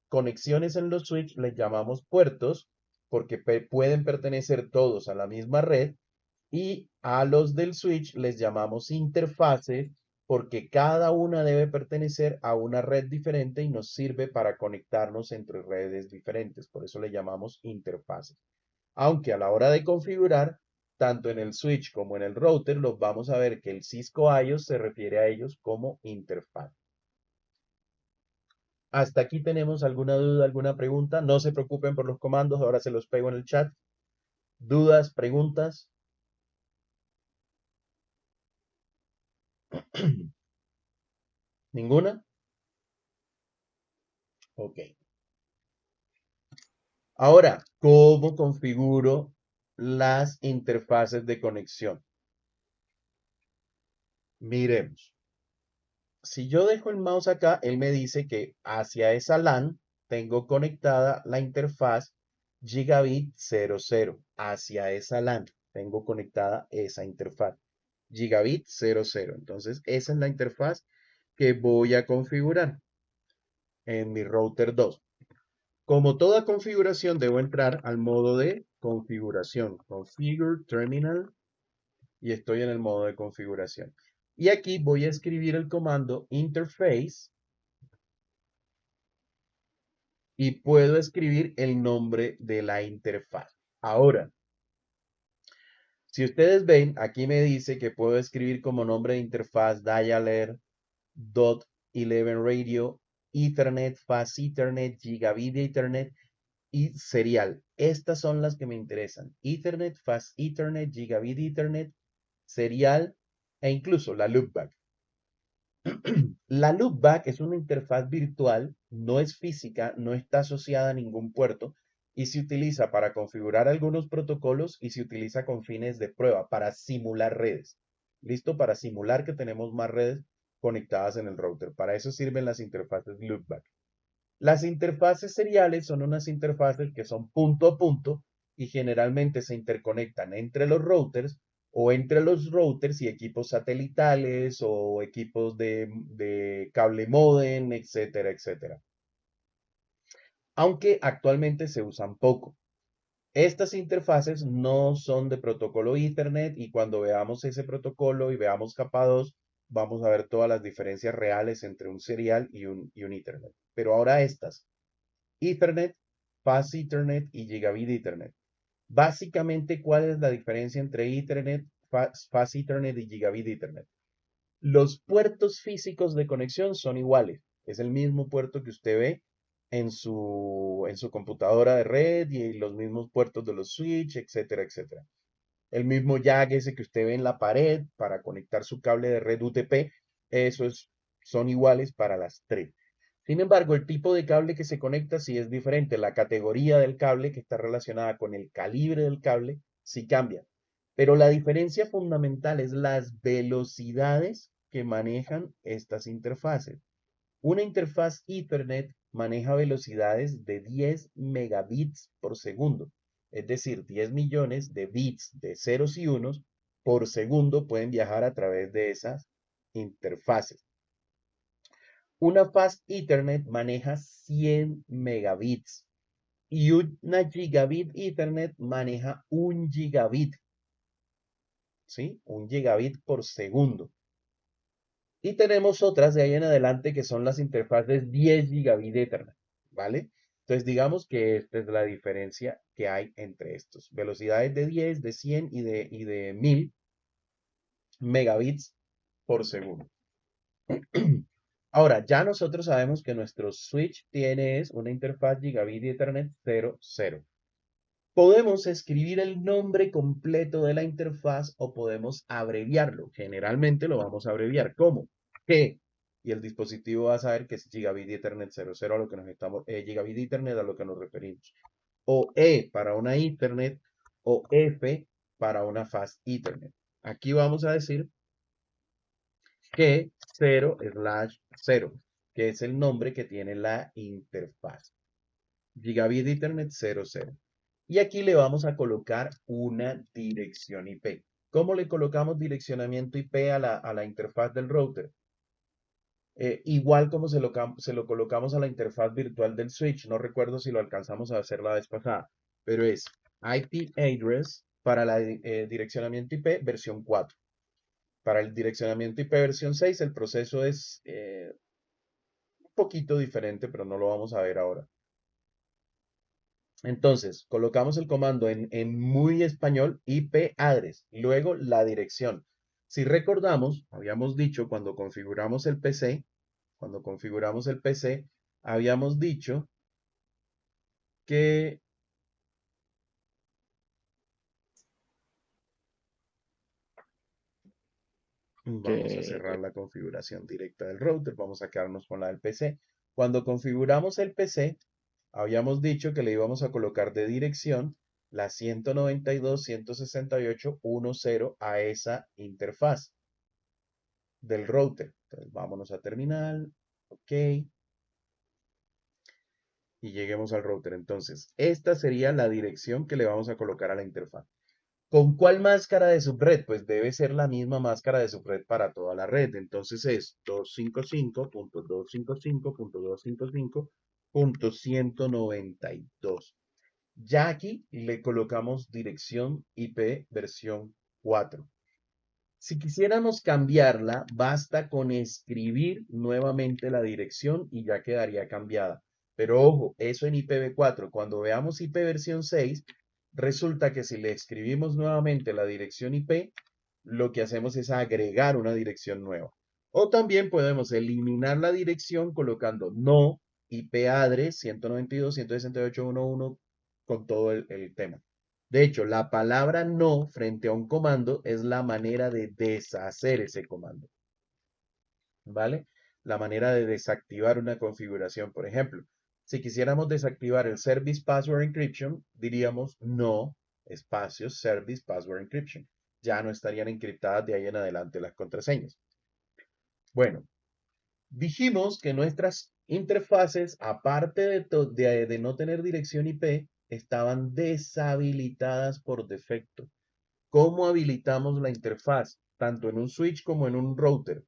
conexiones en los switch les llamamos puertos porque pueden pertenecer todos a la misma red y a los del switch les llamamos interfaces porque cada una debe pertenecer a una red diferente y nos sirve para conectarnos entre redes diferentes. Por eso le llamamos interfaces. Aunque a la hora de configurar, tanto en el switch como en el router, los vamos a ver que el Cisco IOS se refiere a ellos como interfaz. Hasta aquí tenemos alguna duda, alguna pregunta. No se preocupen por los comandos, ahora se los pego en el chat. ¿Dudas, preguntas? ¿Ninguna? Ok. Ahora, ¿cómo configuro las interfaces de conexión? Miremos. Si yo dejo el mouse acá, él me dice que hacia esa LAN tengo conectada la interfaz Gigabit 00. Hacia esa LAN tengo conectada esa interfaz Gigabit 00. Entonces, esa es la interfaz que voy a configurar en mi router 2. Como toda configuración, debo entrar al modo de configuración, Configure Terminal, y estoy en el modo de configuración. Y aquí voy a escribir el comando interface y puedo escribir el nombre de la interfaz. Ahora, si ustedes ven, aquí me dice que puedo escribir como nombre de interfaz dialer, dot 11 radio, Ethernet, Fast Ethernet, Gigabit Ethernet y serial. Estas son las que me interesan. Ethernet, Fast Ethernet, Gigabit Ethernet, serial e incluso la loopback. La loopback es una interfaz virtual, no es física, no está asociada a ningún puerto y se utiliza para configurar algunos protocolos y se utiliza con fines de prueba para simular redes. ¿Listo? Para simular que tenemos más redes conectadas en el router. Para eso sirven las interfaces loopback. Las interfaces seriales son unas interfaces que son punto a punto y generalmente se interconectan entre los routers o entre los routers y equipos satelitales o equipos de cable módem, etcétera, etcétera. Aunque actualmente se usan poco. Estas interfaces no son de protocolo Ethernet y cuando veamos ese protocolo y veamos capa 2, vamos a ver todas las diferencias reales entre un serial y un Ethernet. Pero ahora estas. Ethernet, Fast Ethernet y Gigabit Ethernet. Básicamente, ¿cuál es la diferencia entre Ethernet, Fast Ethernet y Gigabit Ethernet? Los puertos físicos de conexión son iguales. Es el mismo puerto que usted ve en su computadora de red y los mismos puertos de los switch, etcétera, etcétera. El mismo jack ese que usted ve en la pared para conectar su cable de red UTP, son iguales para las tres. Sin embargo, el tipo de cable que se conecta sí es diferente. La categoría del cable que está relacionada con el calibre del cable sí cambia. Pero la diferencia fundamental es las velocidades que manejan estas interfaces. Una interfaz Ethernet maneja velocidades de 10 megabits por segundo. Es decir, 10 millones de bits de ceros y unos por segundo pueden viajar a través de esas interfaces. Una Fast Ethernet maneja 100 megabits y una Gigabit Ethernet maneja 1 gigabit, ¿sí? 1 gigabit por segundo. Y tenemos otras de ahí en adelante que son las interfaces 10 gigabit Ethernet, ¿vale? Entonces digamos que esta es la diferencia que hay entre estos. Velocidades de 10, de 100 y de 1000 megabits por segundo. Ahora, ya nosotros sabemos que nuestro switch tiene una interfaz Gigabit Ethernet 00. Podemos escribir el nombre completo de la interfaz o podemos abreviarlo. Generalmente lo vamos a abreviar. ¿Cómo? G. Y el dispositivo va a saber que es Gigabit Ethernet 00 a lo que nos estamos, Gigabit Ethernet a lo que nos referimos. O E para una Ethernet o F para una Fast Ethernet. Aquí vamos a decir que 0/0, que es el nombre que tiene la interfaz. Gigabit Ethernet 00. Y aquí le vamos a colocar una dirección IP. ¿Cómo le colocamos direccionamiento IP a la interfaz del router? Igual como se lo colocamos a la interfaz virtual del switch. No recuerdo si lo alcanzamos a hacer la vez pasada, pero es IP address para la direccionamiento IP versión 4. Para el direccionamiento IP versión 6 el proceso es un poquito diferente, pero no lo vamos a ver ahora. Entonces, colocamos el comando en muy español IP address, luego la dirección. Si recordamos, habíamos dicho cuando configuramos el PC, habíamos dicho que vamos a cerrar la configuración directa del router, vamos a quedarnos con la del PC. Cuando configuramos el PC, habíamos dicho que le íbamos a colocar de dirección la 192.168.1.0 a esa interfaz del router. Entonces, vámonos a terminal, ok, y lleguemos al router. Entonces, esta sería la dirección que le vamos a colocar a la interfaz. ¿Con cuál máscara de subred? Pues debe ser la misma máscara de subred para toda la red. Entonces es 255.255.255.192. Ya aquí le colocamos dirección IP versión 4. Si quisiéramos cambiarla, basta con escribir nuevamente la dirección y ya quedaría cambiada. Pero ojo, eso en IPv4. Cuando veamos IP versión 6, resulta que si le escribimos nuevamente la dirección IP, lo que hacemos es agregar una dirección nueva. O también podemos eliminar la dirección colocando no IP address 192.168.1.1 con todo el tema. De hecho, la palabra no frente a un comando es la manera de deshacer ese comando. ¿Vale? La manera de desactivar una configuración. Por ejemplo, si quisiéramos desactivar el Service Password Encryption, diríamos no, espacio, Service Password Encryption. Ya no estarían encriptadas de ahí en adelante las contraseñas. Bueno, dijimos que nuestras interfaces, aparte de no tener dirección IP, estaban deshabilitadas por defecto. ¿Cómo habilitamos la interfaz? Tanto en un switch como en un router.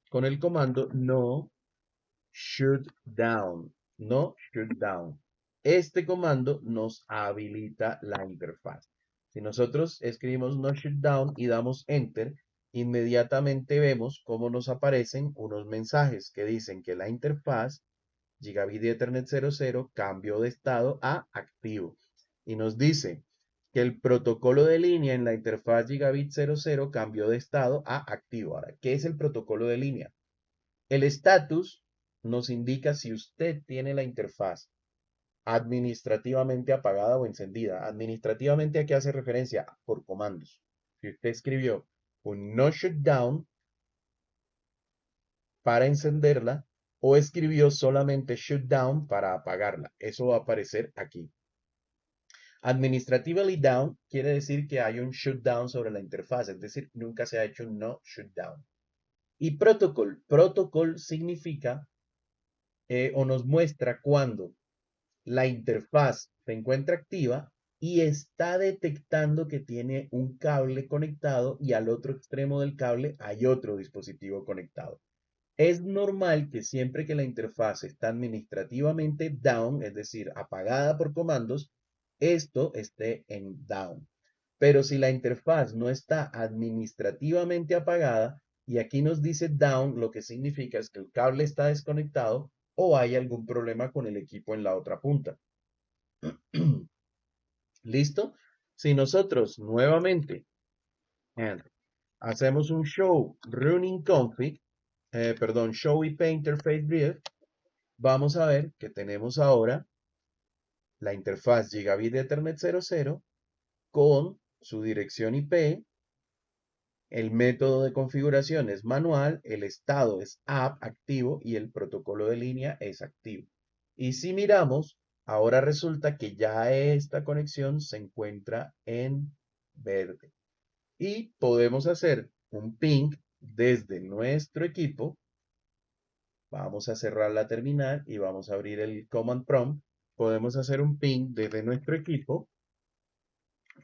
Con el comando no shutdown. No shutdown. Este comando nos habilita la interfaz. Si nosotros escribimos no shutdown y damos enter, inmediatamente vemos cómo nos aparecen unos mensajes que dicen que la interfaz Gigabit Ethernet 00 cambió de estado a activo. Y nos dice que el protocolo de línea en la interfaz Gigabit 00 cambió de estado a activo. Ahora, ¿qué es el protocolo de línea? El estatus nos indica si usted tiene la interfaz administrativamente apagada o encendida. Administrativamente, ¿a qué hace referencia? Por comandos. Si usted escribió un no shutdown para encenderla o escribió solamente shutdown para apagarla. Eso va a aparecer aquí. Administratively down quiere decir que hay un shutdown sobre la interfaz, es decir, nunca se ha hecho un no shutdown. Y protocol significa o nos muestra cuando la interfaz se encuentra activa y está detectando que tiene un cable conectado y al otro extremo del cable hay otro dispositivo conectado. Es normal que siempre que la interfaz está administrativamente down, es decir, apagada por comandos, esto esté en down. Pero si la interfaz no está administrativamente apagada, y aquí nos dice down, lo que significa es que el cable está desconectado o hay algún problema con el equipo en la otra punta. ¿Listo? Si nosotros nuevamente hacemos un show running config, show IP interface brief, vamos a ver que tenemos ahora la interfaz Gigabit Ethernet 00 con su dirección IP, el método de configuración es manual, el estado es app activo y el protocolo de línea es activo. Y si miramos, ahora resulta que ya esta conexión se encuentra en verde. Y podemos hacer un ping desde nuestro equipo. Vamos a cerrar la terminal y vamos a abrir el command prompt. Podemos hacer un ping desde nuestro equipo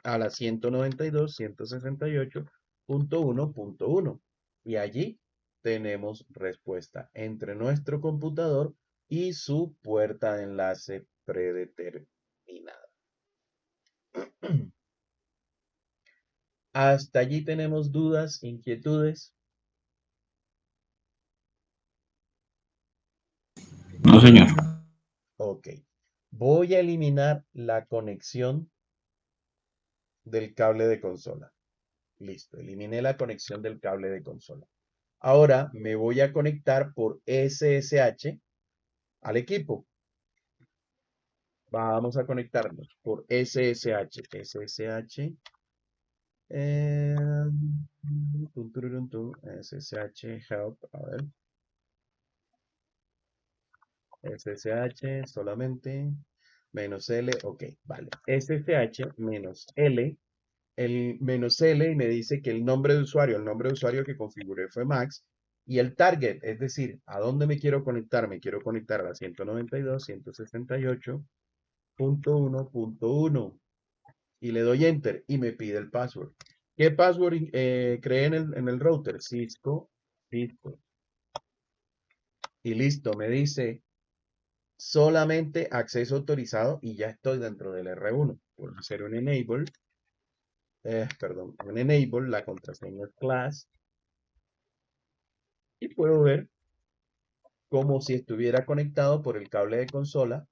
a la 192.168.1.1 y allí tenemos respuesta entre nuestro computador y su puerta de enlace predeterminada. Hasta allí tenemos dudas, inquietudes. No, señor. Ok. Voy a eliminar la conexión del cable de consola. Listo, eliminé la conexión del cable de consola. Ahora me voy a conectar por SSH al equipo. Vamos a conectarnos por SSH. SSH. SSH help. A ver. SSH solamente. Menos L. Ok, vale. SSH menos L. El menos L y me dice que el nombre de usuario que configuré fue Max. Y el target, es decir, ¿a dónde me quiero conectar? Me quiero conectar a la 192.168.1.1 y le doy Enter y me pide el password. ¿Qué password creé en el router? Cisco. Y listo, me dice solamente acceso autorizado y ya estoy dentro del R1. Por hacer un enable, la contraseña es class y puedo ver como si estuviera conectado por el cable de consola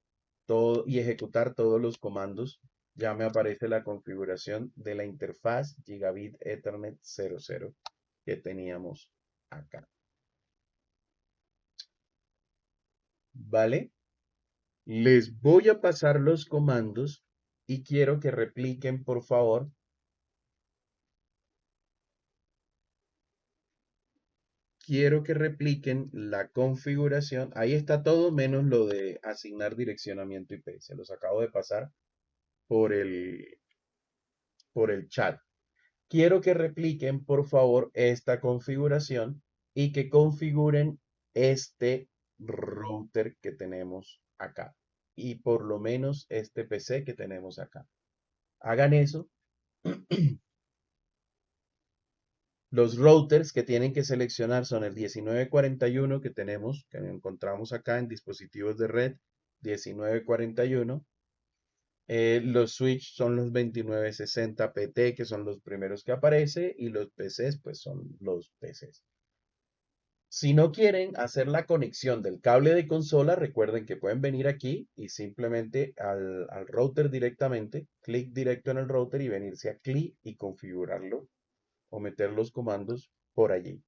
y ejecutar todos los comandos. Ya me aparece la configuración de la interfaz Gigabit Ethernet 00 que teníamos acá. ¿Vale? Les voy a pasar los comandos y quiero que repliquen, por favor. Quiero que repliquen la configuración. Ahí está todo menos lo de asignar direccionamiento IP. Se los acabo de pasar por el chat. Quiero que repliquen, por favor, esta configuración y que configuren este router que tenemos acá. Y por lo menos este PC que tenemos acá. Hagan eso. Los routers que tienen que seleccionar son el 1941 que tenemos, que encontramos acá en dispositivos de red, 1941. Los switch son los 2960 PT, que son los primeros que aparece, y los PCs, pues son los PCs. Si no quieren hacer la conexión del cable de consola, recuerden que pueden venir aquí y simplemente al router directamente, clic directo en el router y venirse a CLI y configurarlo o meter los comandos por allí.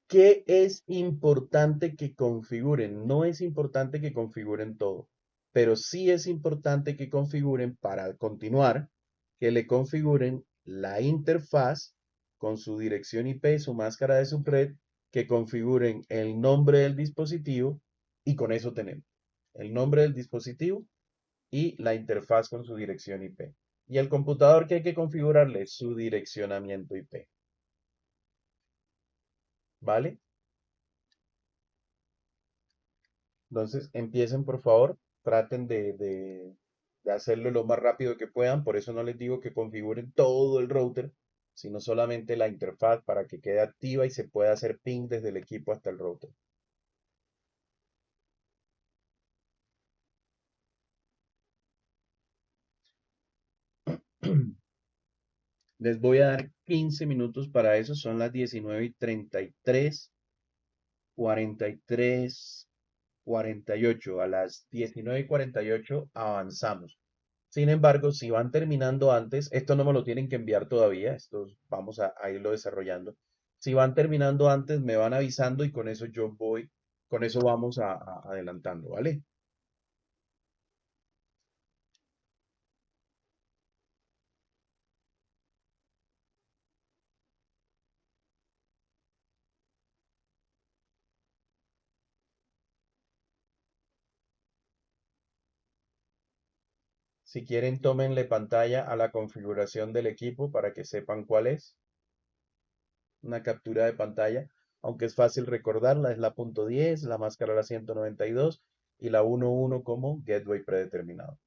¿Qué es importante que configuren? No es importante que configuren todo, pero sí es importante que configuren para continuar, que le configuren la interfaz con su dirección IP, su máscara de subred, que configuren el nombre del dispositivo y con eso tenemos el nombre del dispositivo y la interfaz con su dirección IP. Y el computador que hay que configurarle su direccionamiento IP. ¿Vale? Entonces, empiecen por favor, traten de hacerlo lo más rápido que puedan, por eso no les digo que configuren todo el router, sino solamente la interfaz para que quede activa y se pueda hacer ping desde el equipo hasta el router. Les voy a dar 15 minutos para eso, son las 19:33, 43, 48. A las 19:48 avanzamos. Sin embargo, si van terminando antes, esto no me lo tienen que enviar todavía, esto vamos a irlo desarrollando. Si van terminando antes, me van avisando y con eso yo voy, con eso vamos adelantando, ¿vale? Si quieren, tómenle pantalla a la configuración del equipo para que sepan cuál es. Una captura de pantalla, aunque es fácil recordarla, es la .10, la máscara la 192 y la 11 como gateway predeterminado.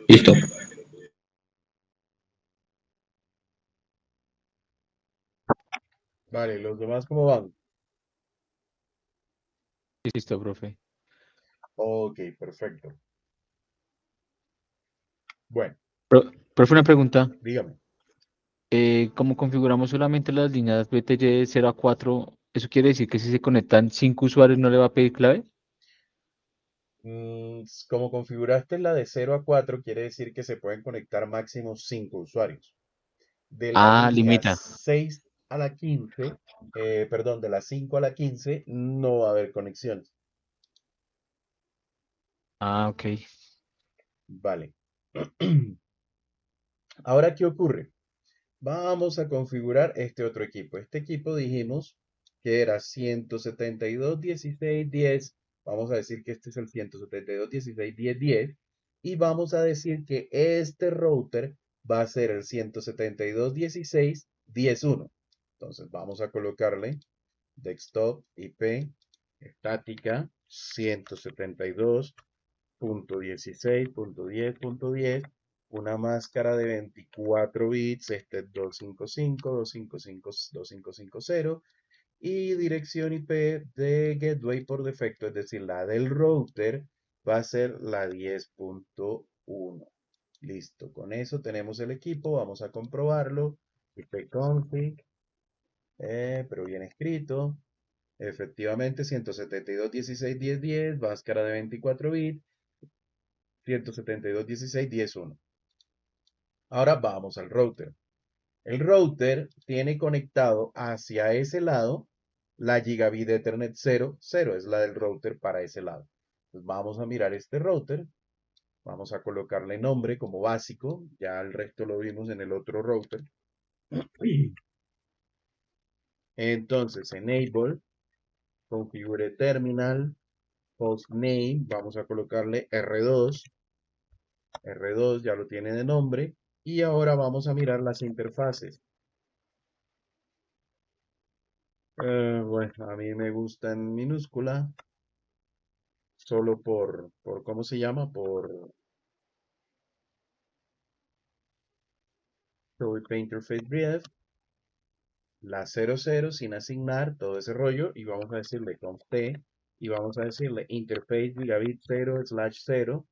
Listo. Vale, ¿los demás cómo van? Listo, profe. Ok, perfecto. Bueno, Profe, una pregunta. dígame. Como configuramos solamente las líneas BTY de 0 a 4, ¿eso quiere decir que si se conectan 5 usuarios no le va a pedir clave? Como configuraste la de 0 a 4, quiere decir que se pueden conectar máximo 5 usuarios. De la Ah, línea limita. 6 a la 15, perdón, de la 5 a la 15, no va a haber conexiones. Ah, ok. Vale. Ahora, ¿qué ocurre? Vamos a configurar este otro equipo. Este equipo dijimos que era 172.16.10. Vamos a decir que este es el 172.16.10.10. Y vamos a decir que este router va a ser el 172.16.10.1. Entonces vamos a colocarle desktop IP estática 172.16.10.10, una máscara de 24 bits, este es 255.255.255.0, y dirección IP de gateway por defecto, es decir, la del router, va a ser la 10.1. Listo, con eso tenemos el equipo, vamos a comprobarlo. ipconfig, pero bien escrito. Efectivamente, 172.16.10.10, máscara de 24 bits, 172.16.10.1. Ahora vamos al router. El router tiene conectado hacia ese lado la Gigabit Ethernet 0.0, es la del router para ese lado. Entonces vamos a mirar este router, vamos a colocarle nombre como básico, ya el resto lo vimos en el otro router. Entonces, enable, configure terminal, hostname, vamos a colocarle R2, R2 ya lo tiene de nombre, y ahora vamos a mirar las interfaces. Bueno, a mí me gusta en minúscula, solo por ¿cómo se llama? Por Show Interface Brief, la 00 sin asignar, todo ese rollo, y vamos a decirle const y vamos a decirle interface gigabit 0/0,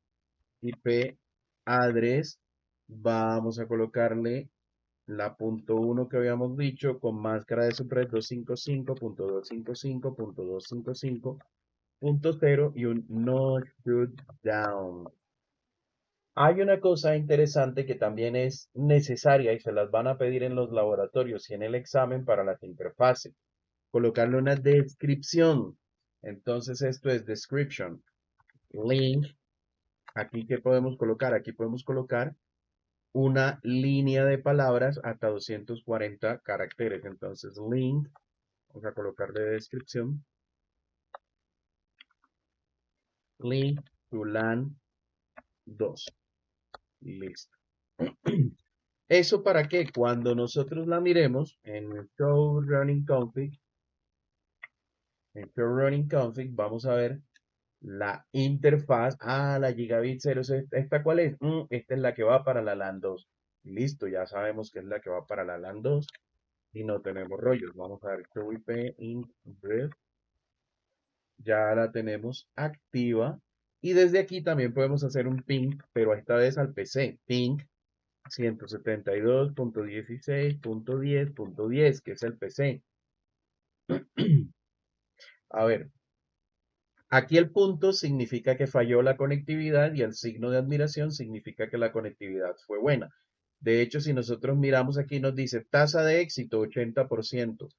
IP address, vamos a colocarle la .1 que habíamos dicho con máscara de subred 255.255.255.0 y un no shoot down. Hay una cosa interesante que también es necesaria y se las van a pedir en los laboratorios y en el examen para las interfaces. Colocarle una descripción. Entonces esto es description. Link. Aquí ¿qué podemos colocar? Aquí podemos colocar una línea de palabras hasta 240 caracteres. Entonces link. Vamos a colocarle descripción. Link to LAN 2. Listo. ¿Eso para qué? Cuando nosotros la miremos en show running config, vamos a ver la interfaz. Ah, la gigabit 0. ¿Esta cuál es? Esta es la que va para la LAN 2. Listo, ya sabemos que es la que va para la LAN 2 y no tenemos rollos. Vamos a ver show IP int brief. Ya la tenemos activa. Y desde aquí también podemos hacer un ping, pero esta vez al PC. Ping 172.16.10.10, que es el PC. A ver, aquí el punto significa que falló la conectividad y el signo de admiración significa que la conectividad fue buena. De hecho, si nosotros miramos aquí, nos dice tasa de éxito 80%.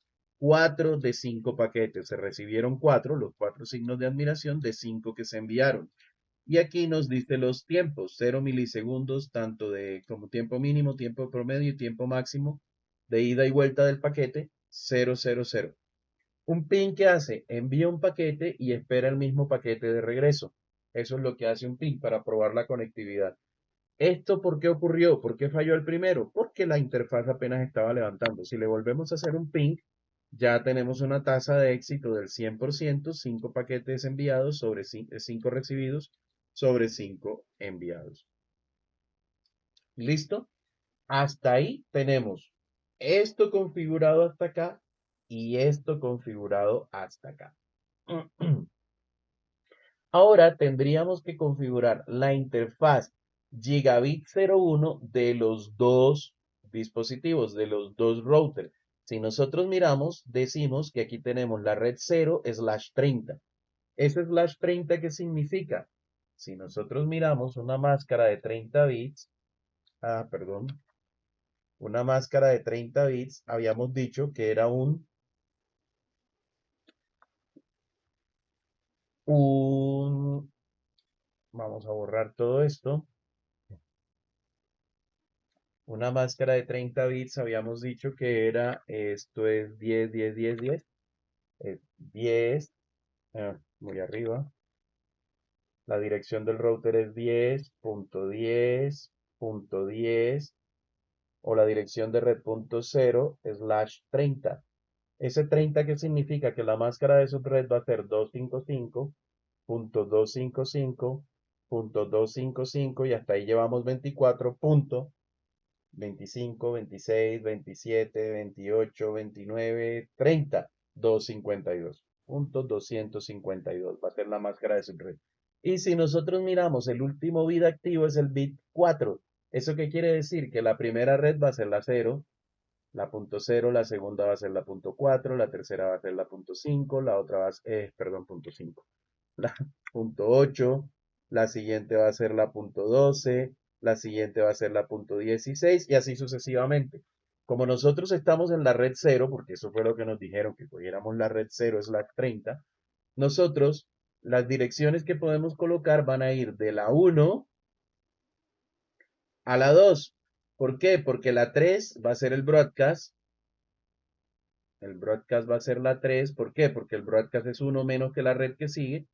4 de 5 paquetes. Se recibieron 4, los 4 signos de admiración de 5 que se enviaron. Y aquí nos dice los tiempos, 0 milisegundos, tanto de como tiempo mínimo, tiempo promedio y tiempo máximo de ida y vuelta del paquete, 000. Un ping que hace, envía un paquete y espera el mismo paquete de regreso. Eso es lo que hace un ping para probar la conectividad. ¿Esto por qué ocurrió? ¿Por qué falló el primero? Porque la interfaz apenas estaba levantando. Si le volvemos a hacer un ping, ya tenemos una tasa de éxito del 100%, 5 paquetes enviados sobre 5 recibidos sobre 5 enviados. ¿Listo? Hasta ahí tenemos esto configurado hasta acá y esto configurado hasta acá. Ahora tendríamos que configurar la interfaz Gigabit 01 de los dos dispositivos, de los dos routers. Si nosotros miramos, decimos que aquí tenemos la red 0/30. ¿Ese /30 qué significa? Si nosotros miramos una máscara de 30 bits, una máscara de 30 bits, habíamos dicho que era vamos a borrar todo esto. Una máscara de 30 bits, habíamos dicho que era, esto es 10, 10, 10, 10. Es 10, muy arriba. La dirección del router es 10.10.10 o la dirección de red.0/30. Ese 30, ¿qué significa? Que la máscara de subred va a ser 255.255.255 y hasta ahí llevamos 24.25, 26, 27, 28, 29, 30, 252.252 va a ser la máscara de subred. Y si nosotros miramos, el último bit activo es el bit 4. ¿Eso qué quiere decir? Que la primera red va a ser la 0, la punto 0, la segunda va a ser la punto 4, la tercera va a ser la punto 5, la otra va a ser, punto 5, la punto 8, la siguiente va a ser la punto 12, la siguiente va a ser la punto 16 y así sucesivamente. Como nosotros estamos en la red 0, porque eso fue lo que nos dijeron, que cogiéramos la red 0/30, nosotros las direcciones que podemos colocar van a ir de la 1 a la 2. ¿Por qué? Porque la 3 va a ser el broadcast. El broadcast va a ser la 3. ¿Por qué? Porque el broadcast es 1 menos que la red que sigue.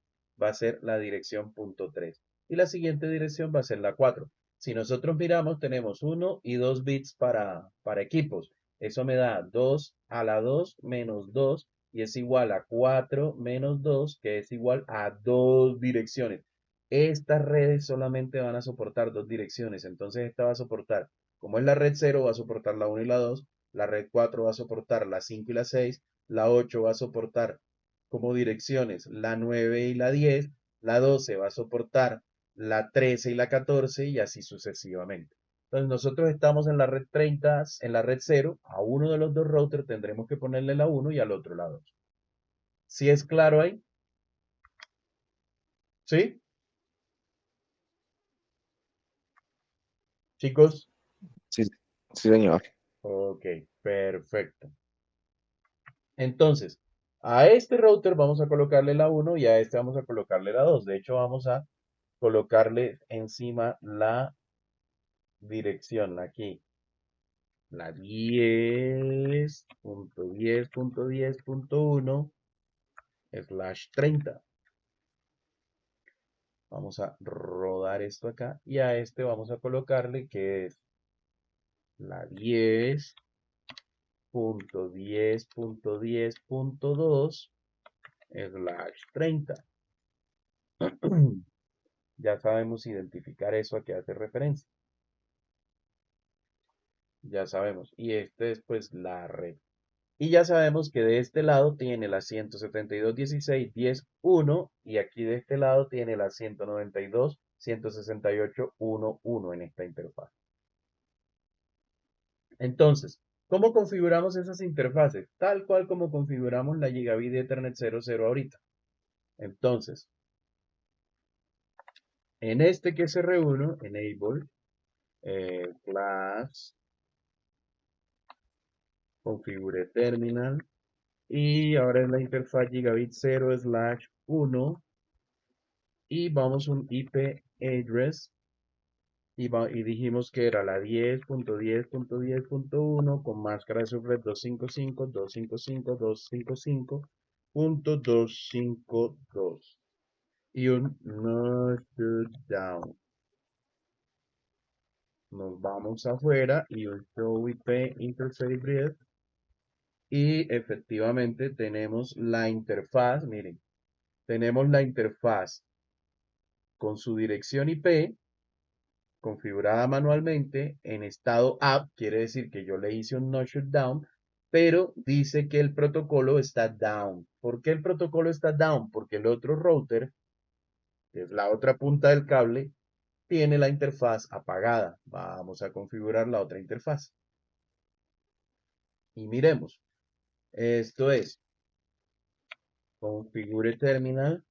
Va a ser la dirección punto 3. Y la siguiente dirección va a ser la 4. Si nosotros miramos, tenemos 1 y 2 bits para equipos. Eso me da 2 a la 2 menos 2 y es igual a 4 menos 2, que es igual a 2 direcciones. Estas redes solamente van a soportar 2 direcciones. Entonces esta va a soportar, como es la red 0, va a soportar la 1 y la 2. La red 4 va a soportar la 5 y la 6. La 8 va a soportar como direcciones la 9 y la 10. La 12 va a soportar la 13 y la 14 y así sucesivamente. Entonces nosotros estamos en la red 30, en la red 0. A uno de los dos routers tendremos que ponerle la 1 y al otro la 2. ¿Sí es claro ahí? ¿Sí? Chicos. Sí, sí, señor. Ok, perfecto. Entonces, a este router vamos a colocarle la 1 y a este vamos a colocarle la 2. De hecho, vamos a colocarle encima la dirección aquí. La 10.10.10.1/30. Vamos a rodar esto acá y a este vamos a colocarle que es la 10.10.10.2/30. Ya sabemos identificar eso a qué hace referencia. Ya sabemos. Y este es pues la red. Y ya sabemos que de este lado tiene la 172.16.10.1 y aquí de este lado tiene la 192.168.1.1 en esta interfaz. Entonces, ¿cómo configuramos esas interfaces? Tal cual como configuramos la Gigabit Ethernet 00 ahorita. Entonces, en este que es R1, enable, class, configure terminal, y ahora en la interfaz Gigabit 0/1 y vamos a un IP address y dijimos que era la 10.10.10.1 con máscara de subred 255.255.255.252 y un no shutdown. Nos vamos afuera y un show IP interface brief y efectivamente tenemos la interfaz, miren, tenemos la interfaz con su dirección IP configurada manualmente en estado up, quiere decir que yo le hice un no shutdown, pero dice que el protocolo está down. ¿Por qué el protocolo está down? Porque el otro router, que es la otra punta del cable, tiene la interfaz apagada. Vamos a configurar la otra interfaz. Y miremos. Esto es configure terminal,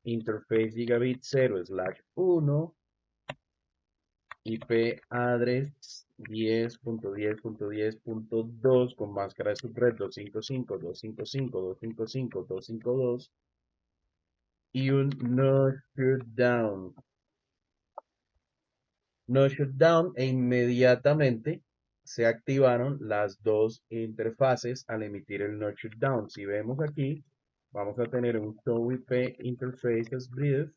interface gigabit 0/1, IP address 10.10.10.2 con máscara de subred 255.255.255.252 y un no shutdown. No shutdown e inmediatamente se activaron las dos interfaces al emitir el no shutdown. Si vemos aquí, vamos a tener un show IP interfaces brief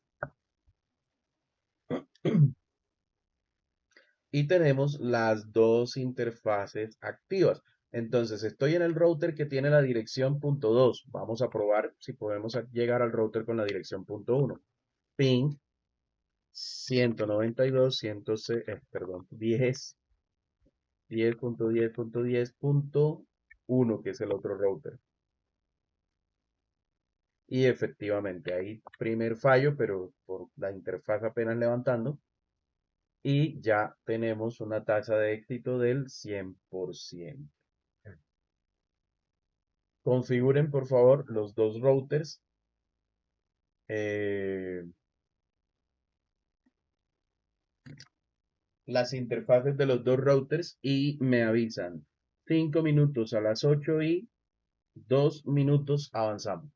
y tenemos las dos interfaces activas. Entonces, estoy en el router que tiene la dirección .2. Vamos a probar si podemos llegar al router con la dirección .1. Ping 192, 10, 10.10.10.1, que es el otro router. Y efectivamente, ahí primer fallo, pero por la interfaz apenas levantando. Y ya tenemos una tasa de éxito del 100%. Configuren, por favor, los dos routers. Las interfaces de los dos routers y me avisan. 5 minutos a las 8 y 2 minutos avanzamos.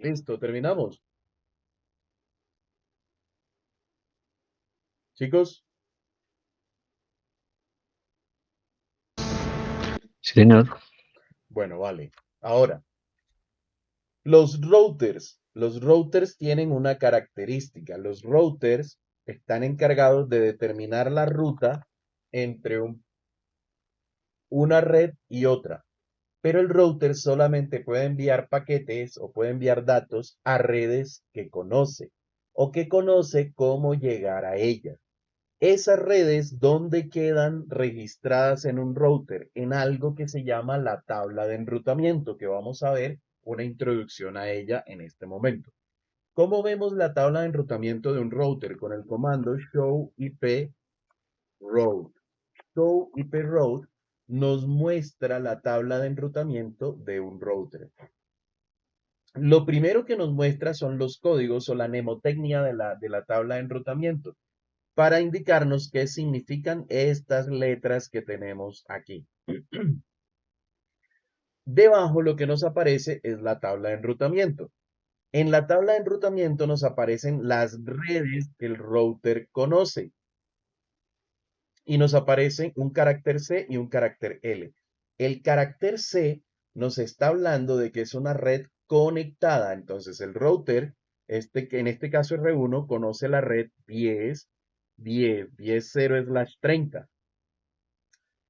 Listo, terminamos. Chicos, Sí, señor. bueno, vale. Ahora, los routers tienen una característica. Los routers están encargados de determinar la ruta entre una red y otra. Pero el router solamente puede enviar paquetes o puede enviar datos a redes que conoce o que conoce cómo llegar a ellas. Esas redes, ¿dónde quedan registradas en un router? En algo que se llama la tabla de enrutamiento, que vamos a ver una introducción a ella en este momento. ¿Cómo vemos la tabla de enrutamiento de un router? Con el comando show IP route. Show IP route nos muestra la tabla de enrutamiento de un router. Lo primero que nos muestra son los códigos o la mnemotecnia de la tabla de enrutamiento para indicarnos qué significan estas letras que tenemos aquí. Debajo lo que nos aparece es la tabla de enrutamiento. En la tabla de enrutamiento nos aparecen las redes que el router conoce y nos aparecen un carácter C y un carácter L. El carácter C nos está hablando de que es una red conectada. Entonces el router, que en este caso R1, conoce la red 10.10.10.0/30.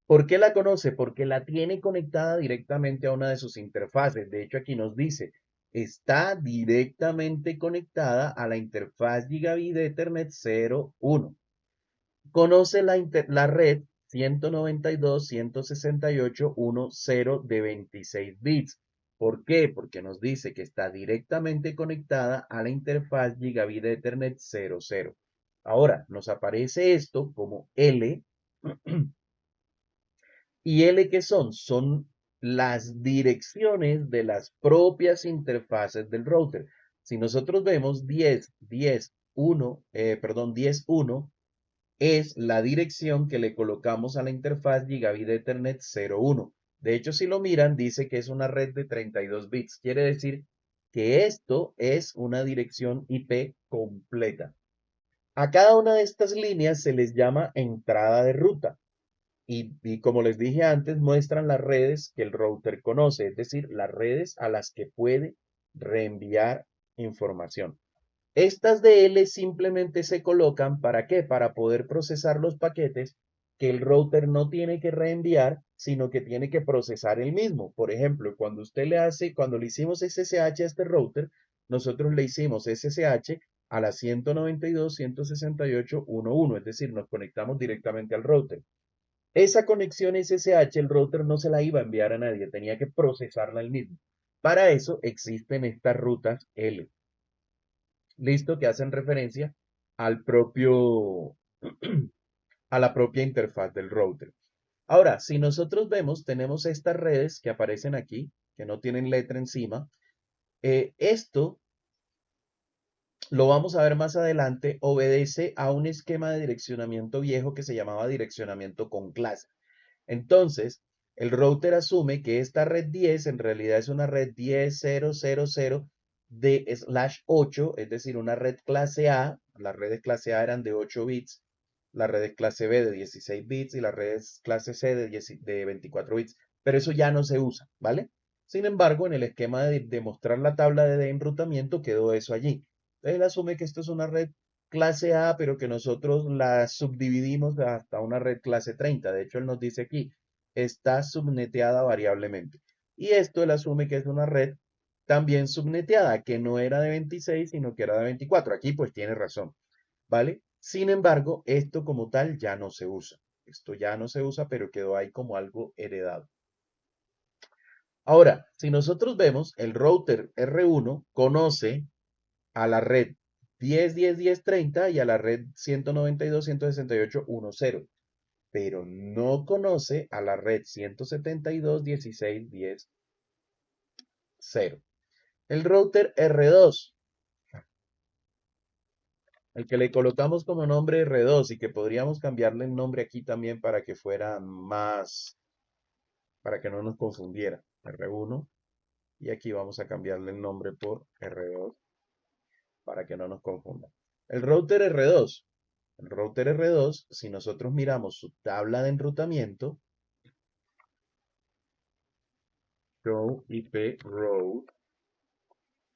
¿Por qué la conoce? Porque la tiene conectada directamente a una de sus interfaces. De hecho, aquí nos dice, está directamente conectada a la interfaz Gigabit Ethernet 0.1. Conoce la red 192.168.1.0 de 26 bits. ¿Por qué? Porque nos dice que está directamente conectada a la interfaz Gigabit Ethernet 0.0. Ahora, nos aparece esto como L. ¿Y L qué son? Son las direcciones de las propias interfaces del router. Si nosotros vemos 10.1 es la dirección que le colocamos a la interfaz Gigabit Ethernet 0.1. De hecho, si lo miran, dice que es una red de 32 bits. Quiere decir que esto es una dirección IP completa. A cada una de estas líneas se les llama entrada de ruta. Y como les dije antes, muestran las redes que el router conoce, es decir, las redes a las que puede reenviar información. Estas DL simplemente se colocan ¿para qué? Para poder procesar los paquetes que el router no tiene que reenviar, sino que tiene que procesar el mismo. Por ejemplo, cuando le hicimos SSH a este router, nosotros le hicimos SSH a la 192.168.1.1, es decir, nos conectamos directamente al router. Esa conexión SSH el router no se la iba a enviar a nadie, tenía que procesarla él mismo. Para eso existen estas rutas L. Listo, que hacen referencia al propio, a la propia interfaz del router. Ahora, si nosotros vemos, tenemos estas redes que aparecen aquí, que no tienen letra encima. Esto, lo vamos a ver más adelante, obedece a un esquema de direccionamiento viejo que se llamaba direccionamiento con clase. Entonces, el router asume que esta red 10 en realidad es una red 10.0.0.0 de /8, es decir, una red clase A. Las redes clase A eran de 8 bits, las redes clase B de 16 bits y las redes clase C de 24 bits. Pero eso ya no se usa, ¿vale? Sin embargo, en el esquema de mostrar la tabla de enrutamiento quedó eso allí. Entonces, él asume que esto es una red clase A, pero que nosotros la subdividimos hasta una red clase 30. De hecho, él nos dice aquí, está subneteada variablemente. Y esto él asume que es una red también subneteada, que no era de 26, sino que era de 24. Aquí pues tiene razón, ¿vale? Sin embargo, esto como tal ya no se usa. Esto ya no se usa, pero quedó ahí como algo heredado. Ahora, si nosotros vemos, el router R1 conoce a la red 10.10.10.30 y a la red 192.168.1.0, pero no conoce a la red 172.16.10.0. El router R2, el que le colocamos como nombre R2 y que podríamos cambiarle el nombre aquí también para que fuera más, para que no nos confundiera. R1 y aquí vamos a cambiarle el nombre por R2 para que no nos confunda. El router R2. El router R2, si nosotros miramos su tabla de enrutamiento, Show IP Route,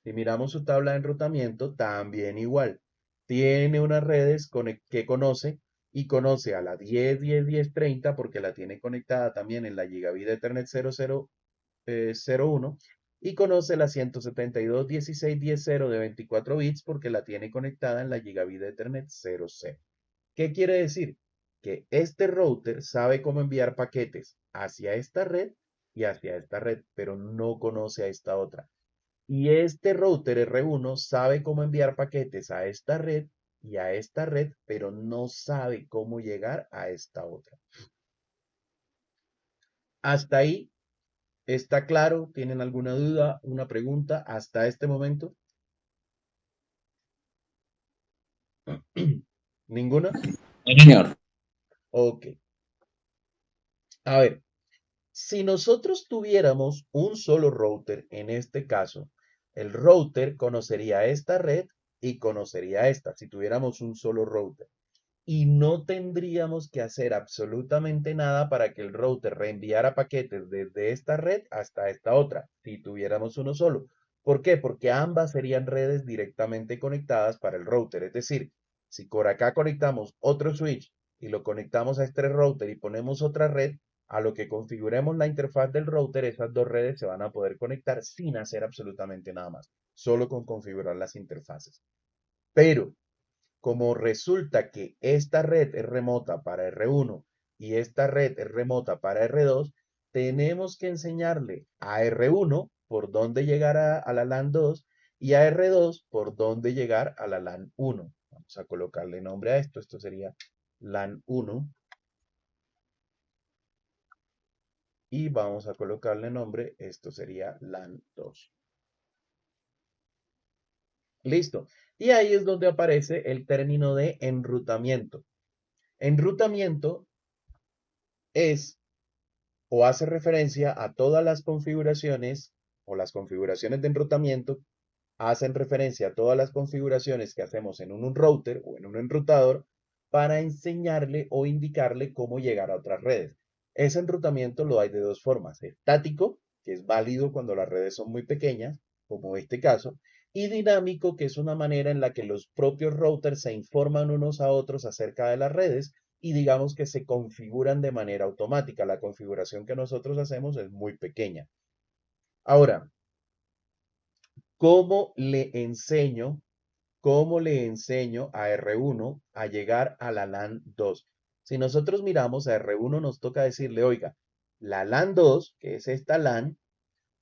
y miramos su tabla de enrutamiento, también igual. Tiene unas redes que conoce y conoce a la 10.10.10.30 porque la tiene conectada también en la Gigabit Ethernet 0001 y conoce la 172.16.10.0 de 24 bits porque la tiene conectada en la Gigabit Ethernet 00. ¿Qué quiere decir? Que este router sabe cómo enviar paquetes hacia esta red y hacia esta red, pero no conoce a esta otra. Y este router R1 sabe cómo enviar paquetes a esta red y a esta red, pero no sabe cómo llegar a esta otra. Hasta ahí, ¿está claro? ¿Tienen alguna duda, una pregunta hasta este momento? ¿Ninguna? Sí, señor. Ok. A ver, si nosotros tuviéramos un solo router, en este caso, el router conocería esta red y conocería esta, si tuviéramos un solo router. Y no tendríamos que hacer absolutamente nada para que el router reenviara paquetes desde esta red hasta esta otra, si tuviéramos uno solo. ¿Por qué? Porque ambas serían redes directamente conectadas para el router. Es decir, si por acá conectamos otro switch y lo conectamos a este router y ponemos otra red, a lo que configuremos la interfaz del router, esas dos redes se van a poder conectar sin hacer absolutamente nada más, solo con configurar las interfaces. Pero como resulta que esta red es remota para R1 y esta red es remota para R2, tenemos que enseñarle a R1 por dónde llegar a la LAN 2 y a R2 por dónde llegar a la LAN 1. Vamos a colocarle nombre a esto. Esto sería LAN 1. Y vamos a colocarle nombre. Esto sería LAN 2. Listo. Y ahí es donde aparece el término de enrutamiento. Enrutamiento es o hace referencia a todas las configuraciones o las configuraciones de enrutamiento hacen referencia a todas las configuraciones que hacemos en un router o en un enrutador para enseñarle o indicarle cómo llegar a otras redes. Ese enrutamiento lo hay de dos formas: estático, que es válido cuando las redes son muy pequeñas, como este caso, y dinámico, que es una manera en la que los propios routers se informan unos a otros acerca de las redes y digamos que se configuran de manera automática. La configuración que nosotros hacemos es muy pequeña. Ahora, ¿cómo le enseño a R1 a llegar a la LAN 2? Si nosotros miramos a R1 nos toca decirle, oiga, la LAN 2, que es esta LAN,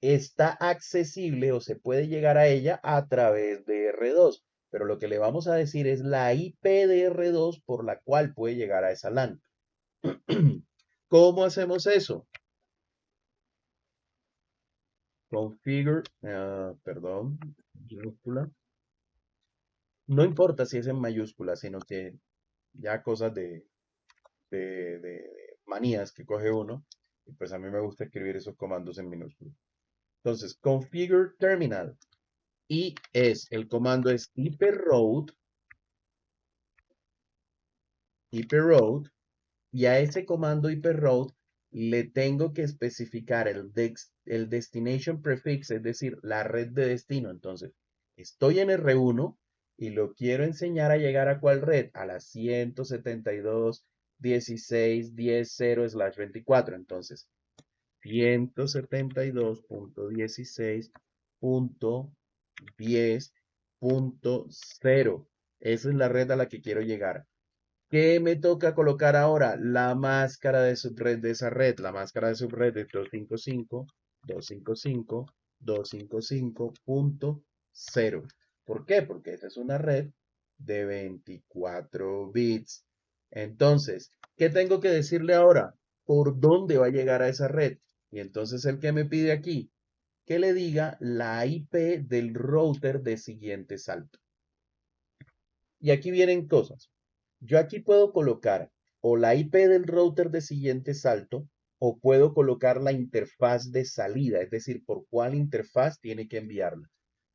está accesible o se puede llegar a ella a través de R2, pero lo que le vamos a decir es la IP de R2 por la cual puede llegar a esa LAN. ¿Cómo hacemos eso? Configure, perdón, minúscula. No importa si es en mayúscula, sino que ya cosas de manías que coge uno. Y pues a mí me gusta escribir esos comandos en minúscula. Entonces, configure terminal. Y el comando es iproute, y a ese comando iproute le tengo que especificar el destination prefix, es decir, la red de destino. Entonces, estoy en R1 y lo quiero enseñar a llegar a ¿cuál red? A la 172.16.10.0/24. Entonces, 172.16.10.0. Esa es la red a la que quiero llegar. ¿Qué me toca colocar ahora? La máscara de subred de esa red. La máscara de subred es 255.255.0. ¿Por qué? Porque esa es una red de 24 bits. Entonces, ¿qué tengo que decirle ahora? ¿Por dónde va a llegar a esa red? Y entonces el que me pide aquí, que le diga la IP del router de siguiente salto. Y aquí vienen cosas. Yo aquí puedo colocar o la IP del router de siguiente salto o puedo colocar la interfaz de salida, es decir, por cuál interfaz tiene que enviarla.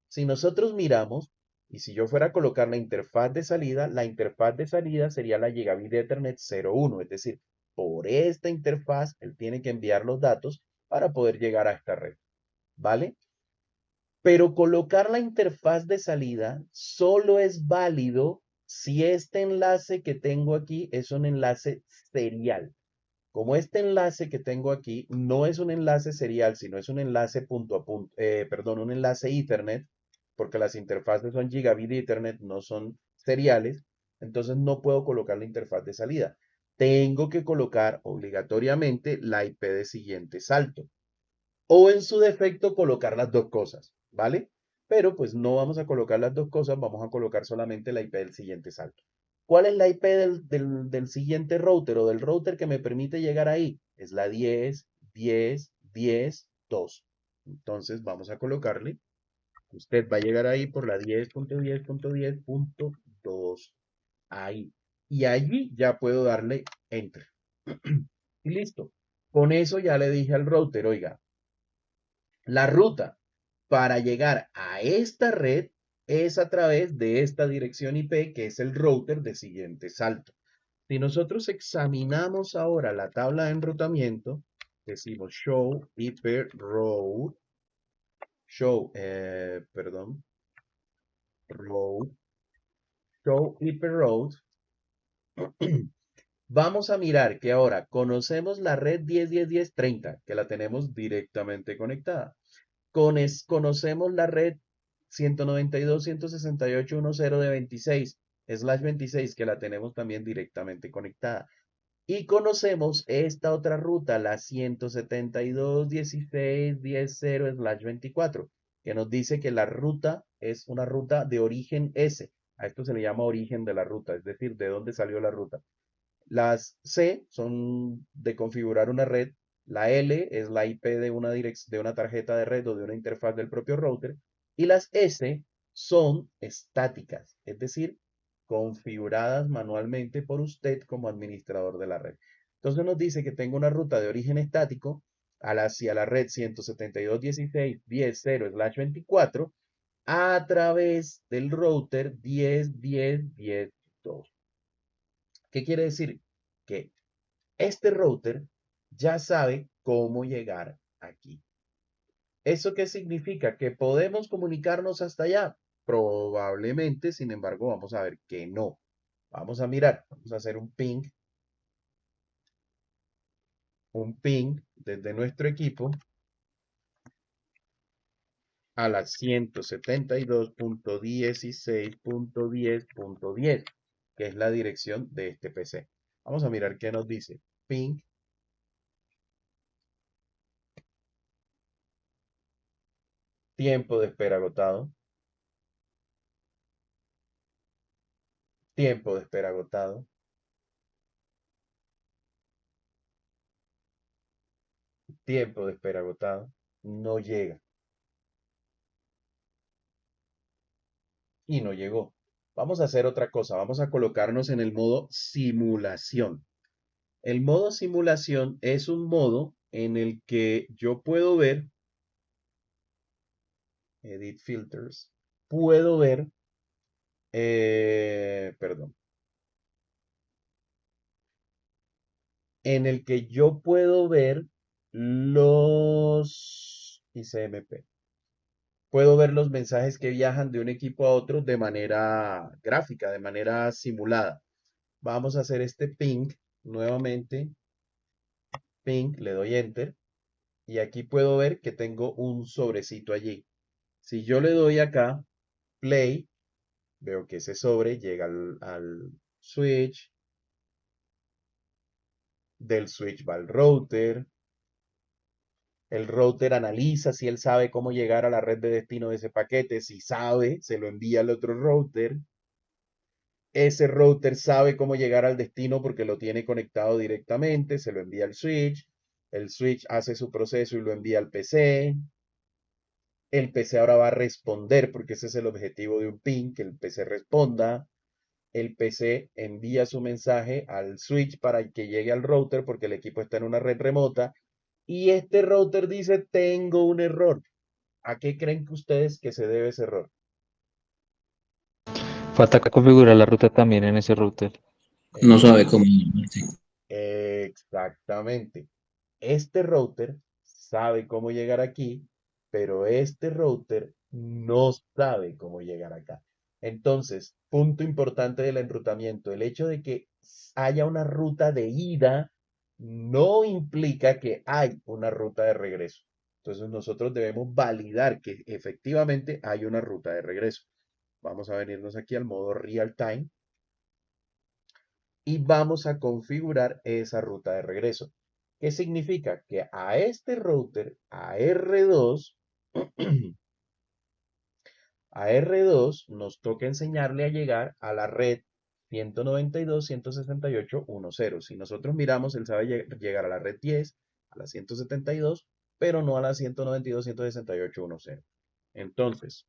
Si nosotros miramos, y si yo fuera a colocar la interfaz de salida sería la Gigabit Ethernet 01, es decir, por esta interfaz él tiene que enviar los datos para poder llegar a esta red, ¿vale? Pero colocar la interfaz de salida solo es válido si este enlace que tengo aquí es un enlace serial. Como este enlace que tengo aquí no es un enlace serial, sino es un enlace punto a punto, un enlace Ethernet, porque las interfaces son Gigabit Ethernet, no son seriales, entonces no puedo colocar la interfaz de salida. Tengo que colocar obligatoriamente la IP de siguiente salto. O en su defecto colocar las dos cosas, ¿vale? Pero pues no vamos a colocar las dos cosas, vamos a colocar solamente la IP del siguiente salto. ¿Cuál es la IP del siguiente router o del router que me permite llegar ahí? Es la 10.10.10.2. Entonces vamos a colocarle, usted va a llegar ahí por la 10.10.10.2. Ahí. Y allí ya puedo darle Enter. Y listo. Con eso ya le dije al router, oiga, la ruta para llegar a esta red es a través de esta dirección IP que es el router de siguiente salto. Si nosotros examinamos ahora la tabla de enrutamiento, decimos show IP route, show IP route, vamos a mirar que ahora conocemos la red 10.10.10.30, que la tenemos directamente conectada. Conocemos la red 192.168.10 de 26/26, que la tenemos también directamente conectada. Y conocemos esta otra ruta, la 172.16.10.0/24, que nos dice que la ruta es una ruta de origen S. A esto se le llama origen de la ruta, es decir, de dónde salió la ruta. Las C son de configurar una red. La L es la IP de una tarjeta de red o de una interfaz del propio router. Y las S son estáticas, es decir, configuradas manualmente por usted como administrador de la red. Entonces nos dice que tengo una ruta de origen estático hacia la red 172.16.10.0/24 a través del router 10.10.10.2. ¿Qué quiere decir? Que este router ya sabe cómo llegar aquí. ¿Eso qué significa? ¿Que podemos comunicarnos hasta allá? Probablemente, sin embargo, vamos a ver que no. Vamos a mirar, vamos a hacer un ping desde nuestro equipo a la 172.16.10.10, que es la dirección de este PC. Vamos a mirar qué nos dice. Ping. Tiempo de espera agotado. Tiempo de espera agotado. Tiempo de espera agotado. No llega. Y no llegó. Vamos a hacer otra cosa. Vamos a colocarnos en el modo simulación. El modo simulación es un modo en el que yo puedo ver, Edit Filters, puedo ver, en el que yo puedo ver los ICMP. Puedo ver los mensajes que viajan de un equipo a otro de manera gráfica, de manera simulada. Vamos a hacer este ping nuevamente. Ping, le doy enter. Y aquí puedo ver que tengo un sobrecito allí. Si yo le doy acá, play, veo que ese sobre llega al switch. Del switch va al router. El router analiza si él sabe cómo llegar a la red de destino de ese paquete. Si sabe, se lo envía al otro router. Ese router sabe cómo llegar al destino porque lo tiene conectado directamente. Se lo envía al switch. El switch hace su proceso y lo envía al PC. El PC ahora va a responder porque ese es el objetivo de un ping, que el PC responda. el PC envía su mensaje al switch para que llegue al router porque el equipo está en una red remota y este router dice, tengo un error. ¿A qué creen que ustedes que se debe ese error? Falta configurar la ruta también en ese router. No sabe Eh, cómo llamarse. exactamente. Este router sabe cómo llegar aquí, pero este router no sabe cómo llegar acá. Entonces, punto importante del enrutamiento, el hecho de que haya una ruta de ida no implica que hay una ruta de regreso. Entonces, nosotros debemos validar que efectivamente hay una ruta de regreso. Vamos a venirnos aquí al modo real time y vamos a configurar esa ruta de regreso. ¿Qué significa? Que a este router, a R2, a R2 nos toca enseñarle a llegar a la red 192.168.1.0. Si nosotros miramos, él sabe llegar a la red 10, a la 172, pero no a la 192.168.1.0. Entonces,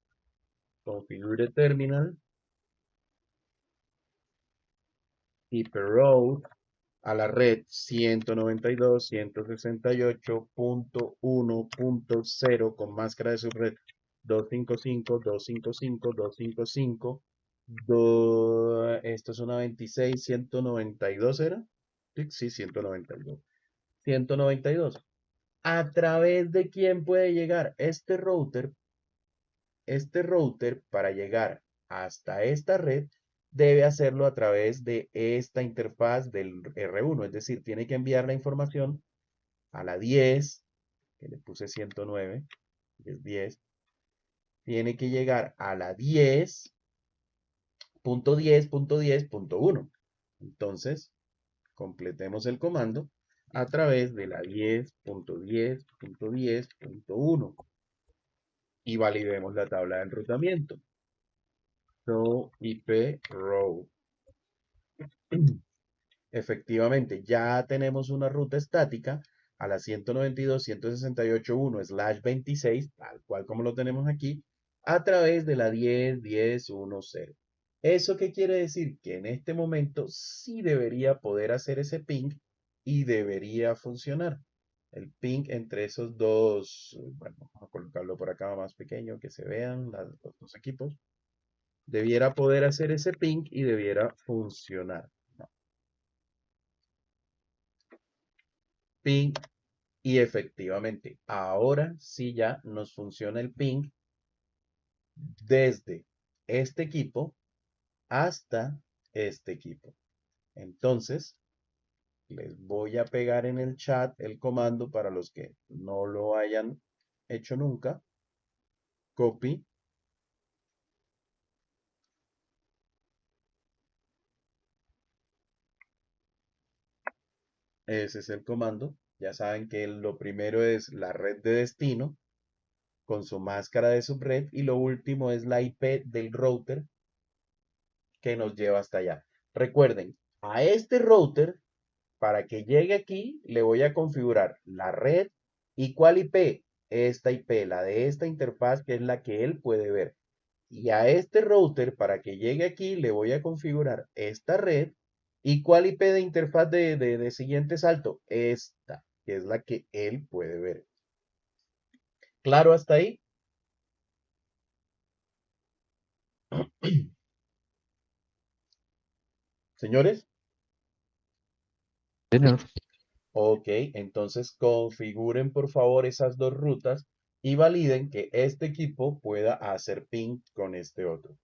configure terminal, hyperroute, a la red 192.168.1.0 con máscara de subred 255.255.255. Esto es una 26.192, ¿era? Sí, 192. 192. ¿A través de quién puede llegar este router para llegar hasta esta red debe hacerlo a través de esta interfaz del R1, es decir, tiene que enviar la información a la 10, que le puse 109, que es 10, tiene que llegar a la 10.10.10.1. Entonces, completemos el comando a través de la 10.10.10.1 y validemos la tabla de enrutamiento. So, IP row. Efectivamente, ya tenemos una ruta estática a la 192.168.1/26, tal cual como lo tenemos aquí, a través de la 10.10.1.0. ¿Eso qué quiere decir? Que en este momento sí debería poder hacer ese ping y debería funcionar. El ping entre esos dos, bueno, vamos a colocarlo por acá más pequeño, que se vean los dos equipos. Debiera poder hacer ese ping y debiera funcionar. Ping. Y efectivamente, ahora sí ya nos funciona el ping desde este equipo hasta este equipo. Entonces, les voy a pegar en el chat el comando para los que no lo hayan hecho nunca. Copy. Ese es el comando. Ya saben que lo primero es la red de destino con su máscara de subred y lo último es la IP del router que nos lleva hasta allá. Recuerden, a este router, para que llegue aquí, le voy a configurar la red y cuál IP. Esta IP, la de esta interfaz, que es la que él puede ver. Y a este router, para que llegue aquí, le voy a configurar esta red y cuál IP de interfaz de siguiente salto. Esta, que es la que él puede ver. ¿Claro hasta ahí? Señores. Señor. Ok, entonces configuren por favor esas dos rutas y validen que este equipo pueda hacer ping con este otro.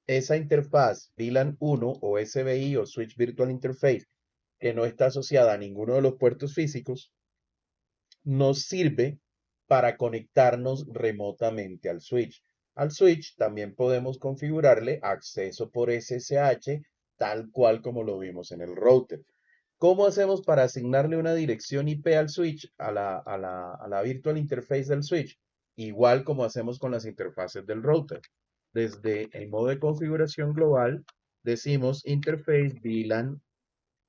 Esa interfaz VLAN 1 o SVI o Switch Virtual Interface que no está asociada a ninguno de los puertos físicos nos sirve para conectarnos remotamente al switch. Al switch también podemos configurarle acceso por SSH, tal cual como lo vimos en el router. ¿Cómo hacemos para asignarle una dirección IP al switch, a la virtual interface del switch? Igual como hacemos con las interfaces del router. Desde el modo de configuración global, decimos interface VLAN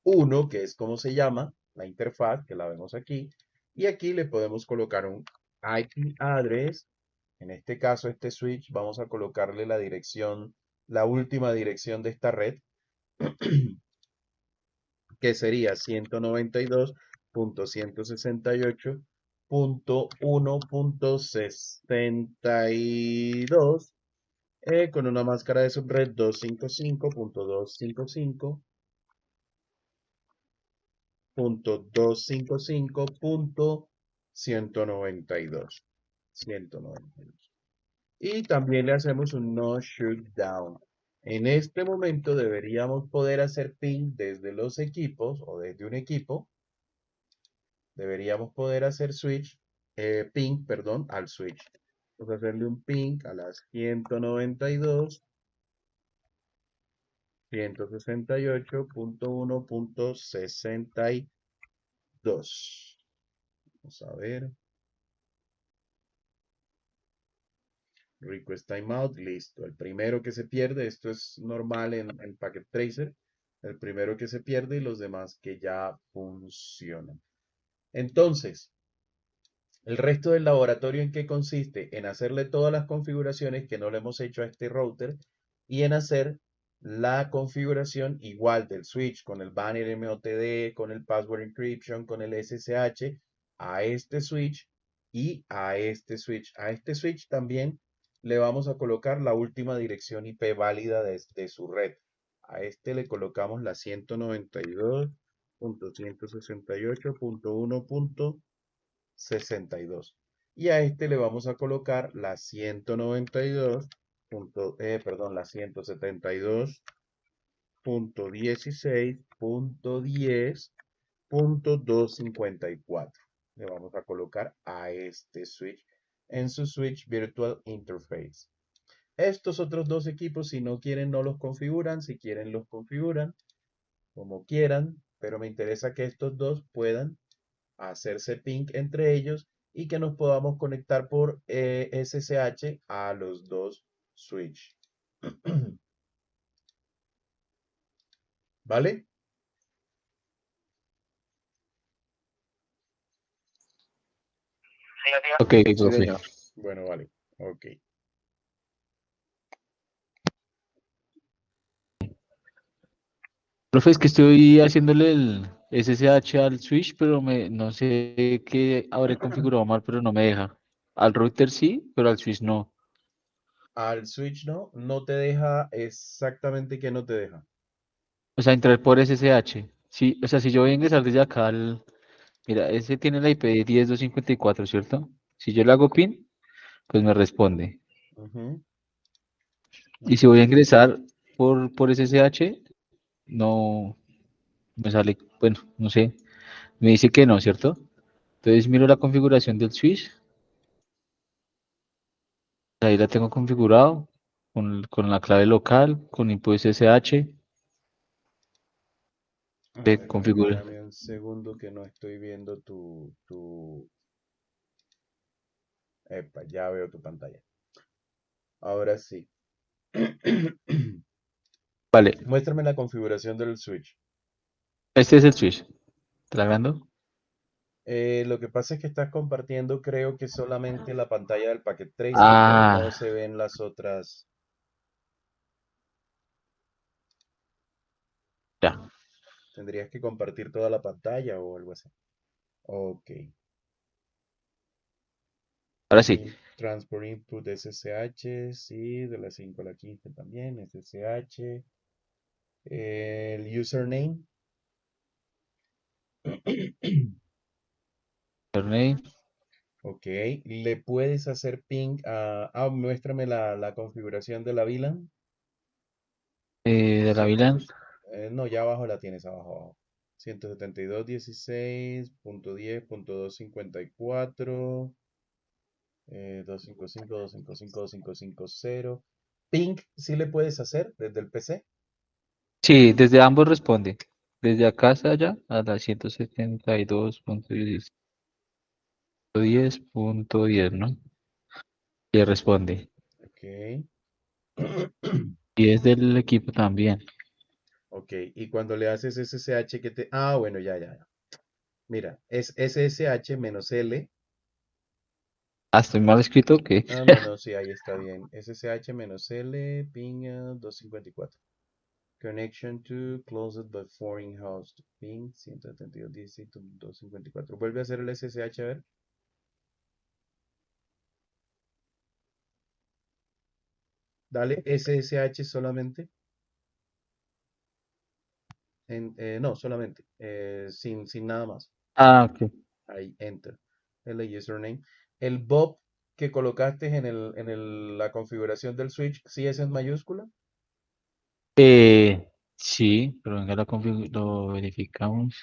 1, que es como se llama la interfaz, que la vemos aquí. Y aquí le podemos colocar un IP address. En este caso, este switch, vamos a colocarle la dirección, la última dirección de esta red, que sería 192.168.1.62, con una máscara de subred 255.255.255.192. 192. Y también le hacemos un no shutdown. En este momento deberíamos poder hacer ping desde los equipos o desde un equipo. Deberíamos poder hacer ping, perdón, al switch. Vamos a hacerle un ping a las 192.168.1.62. Vamos a ver. Request timeout, listo. El primero que se pierde, esto es normal en Packet Tracer. El primero que se pierde y los demás que ya funcionan. Entonces, el resto del laboratorio, ¿en qué consiste? En hacerle todas las configuraciones que no le hemos hecho a este router y en hacer la configuración igual del switch con el banner MOTD, con el password encryption, con el SSH a este switch y a este switch. A este switch también le vamos a colocar la última dirección IP válida de su red. A este le colocamos la 192.168.1.62. Y a este le vamos a colocar la 192. Perdón, la 172.16.10.254. Le vamos a colocar a este switch en su switch virtual interface. Estos otros dos equipos, si no quieren, no los configuran. Si quieren, los configuran como quieran. Pero me interesa que estos dos puedan hacerse ping entre ellos y que nos podamos conectar por SSH a los dos switch. ¿Vale? Ok, Sí, profe. señor. Bueno, vale. Ok. Profe, es que estoy haciéndole el SSH al switch, pero no sé qué habré configurado mal, pero no me deja. Al router sí, pero al switch no. Al switch no te deja exactamente que no te deja. O sea, entrar por SSH. Sí, o sea, si yo voy a ingresar desde acá al... Mira, ese tiene la IP de 10.254, ¿cierto? Si yo le hago pin, pues me responde. Ujú, Y si voy a ujú. ingresar por SSH, no me sale, bueno, no sé, me dice que no, ¿cierto? Entonces miro la configuración del switch, ahí la tengo configurado con la clave local, con input SSH, A de ver, configura. dame un segundo que no estoy viendo tu... Epa, ya veo tu pantalla. Ahora sí. Vale, Muéstrame la configuración del switch. este es el switch. Tragando. Lo que pasa es que estás compartiendo, creo que solamente la pantalla del Packet Tracer, pero no Ah, se ven las otras. ya. Tendrías que compartir toda la pantalla o algo así. Ok. Ahora sí. Transport Input SSH, sí, de la 5 a la 15 también, SSH. El username. Username, Ok. ¿Le puedes hacer ping a... muéstrame la configuración de la VLAN. de la VLAN. No, ya abajo la tienes, abajo, abajo. 172.16.10.254. 255, 255, 2550. Ping, ¿sí le puedes hacer desde el PC? Sí, desde ambos responde. Desde acá hasta allá a la 172.10.10, ¿no? Y responde. Ok. Y es del equipo también. Ok, y cuando le haces SSH que te... Ah, bueno, ya. Mira, es SSH menos L. Ah, estoy mal escrito, ¿qué? Ah, no, sí, ahí está bien. SSH menos L, ping 254. Connection to closed by foreign host. Ping 172.16.254. Vuelve a hacer el SSH, a ver. Dale SSH solamente. No, solamente. Sin nada más. Ah, ok. Ahí, enter. El username. El Bob que colocaste la configuración del switch, ¿sí es en mayúscula? Sí, pero venga, lo verificamos.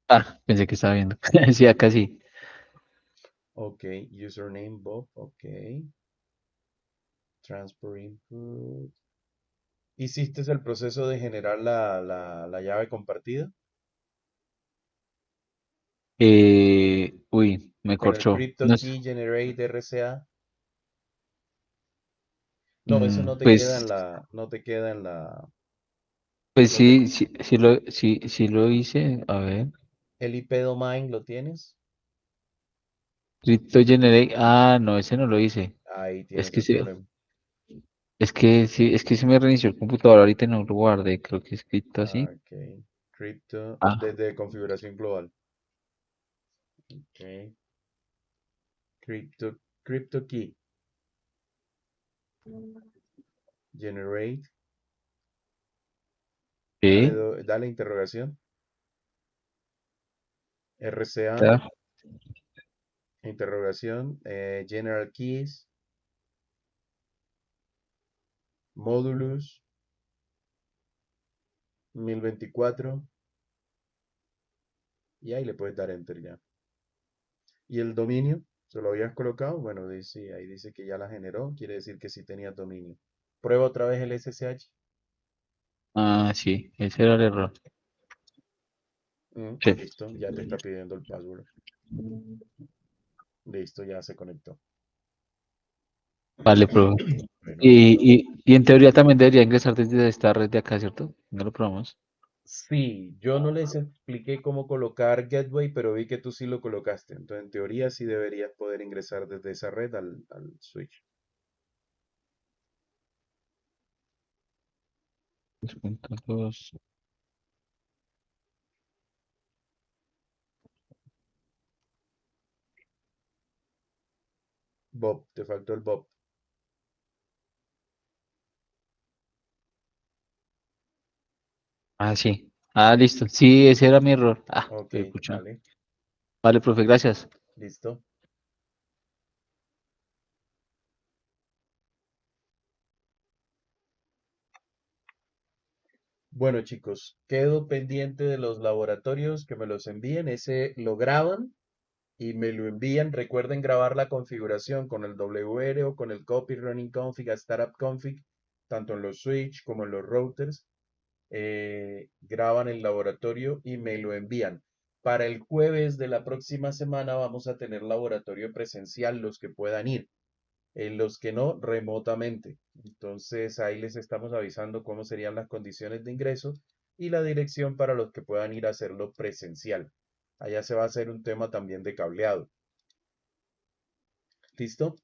Ah, pensé que estaba viendo. Sí, acá sí. Ok, username Bob, ok. Transfer input. ¿Hiciste el proceso de generar la llave compartida? Uy, me En el corchó. crypto key generate RCA. No, eso no te queda Pues, en no te queda en pues no te, sí, sí lo hice. A ver. el IP domain lo tienes. Crypto Generate. Ah, no, ese no lo hice. Ahí Es tienes que el sí, problema. es que se me reinició el computador. Ahorita no lo guardé. Creo que es escrito así. Ok. Crypto Ah, desde configuración global. Ok. Crypto key. Generate. Dale, sí. dale interrogación. RCA. Ya. Interrogación. General keys. Modulus. 1024. Y ahí le puedes dar enter ya. ¿Y el dominio? ¿Se lo habías colocado? Bueno, dice, ahí dice que ya la generó. Quiere decir que sí tenías dominio. Prueba otra vez el SSH. Ah, sí, ese era el error. Sí. Listo, ya te está pidiendo el password. Listo, ya se conectó. Vale, profe. Bueno, Y en teoría también debería ingresar desde esta red de acá, ¿cierto? No lo probamos. sí, yo no les expliqué cómo colocar Gateway, pero vi que tú sí lo colocaste. Entonces, en teoría, sí deberías poder ingresar desde esa red al switch. 2.2. Bob, te faltó el Bob. Ah, sí. Ah, listo. Sí, ese era mi error. Ah, Ok, pucha. dale, Vale, profe, gracias. listo. Bueno, chicos, quedo pendiente de los laboratorios que me los envíen. Ese lo graban y me lo envían. Recuerden grabar la configuración con el WR o con el copy running config a startup config, tanto en los switch como en los routers. Graban el laboratorio y me lo envían. Para el jueves de la próxima semana vamos a tener laboratorio presencial, los que puedan ir, los que no, remotamente. Entonces ahí les estamos avisando cómo serían las condiciones de ingreso y la dirección para los que puedan ir a hacerlo presencial. Allá se va a hacer un tema también de cableado. ¿Listo?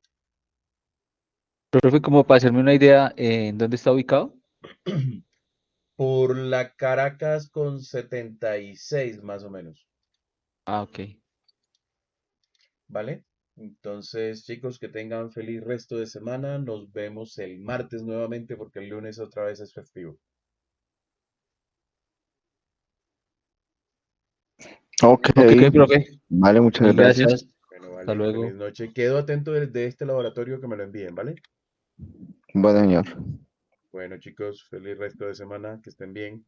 Profe, como para hacerme una idea, ¿en dónde está ubicado? Por la Caracas con 76 más o menos. Ah, ok. ¿Vale? Entonces, chicos, que tengan feliz resto de semana. Nos vemos el martes nuevamente porque el lunes otra vez es festivo. Ok, Ok, profe. vale, muchas Mil gracias. gracias. Bueno, Hasta vale, feliz luego. noche. Quedo atento de este laboratorio que me lo envíen, ¿vale? Bueno, señor. Bueno, chicos, feliz resto de semana, que estén bien.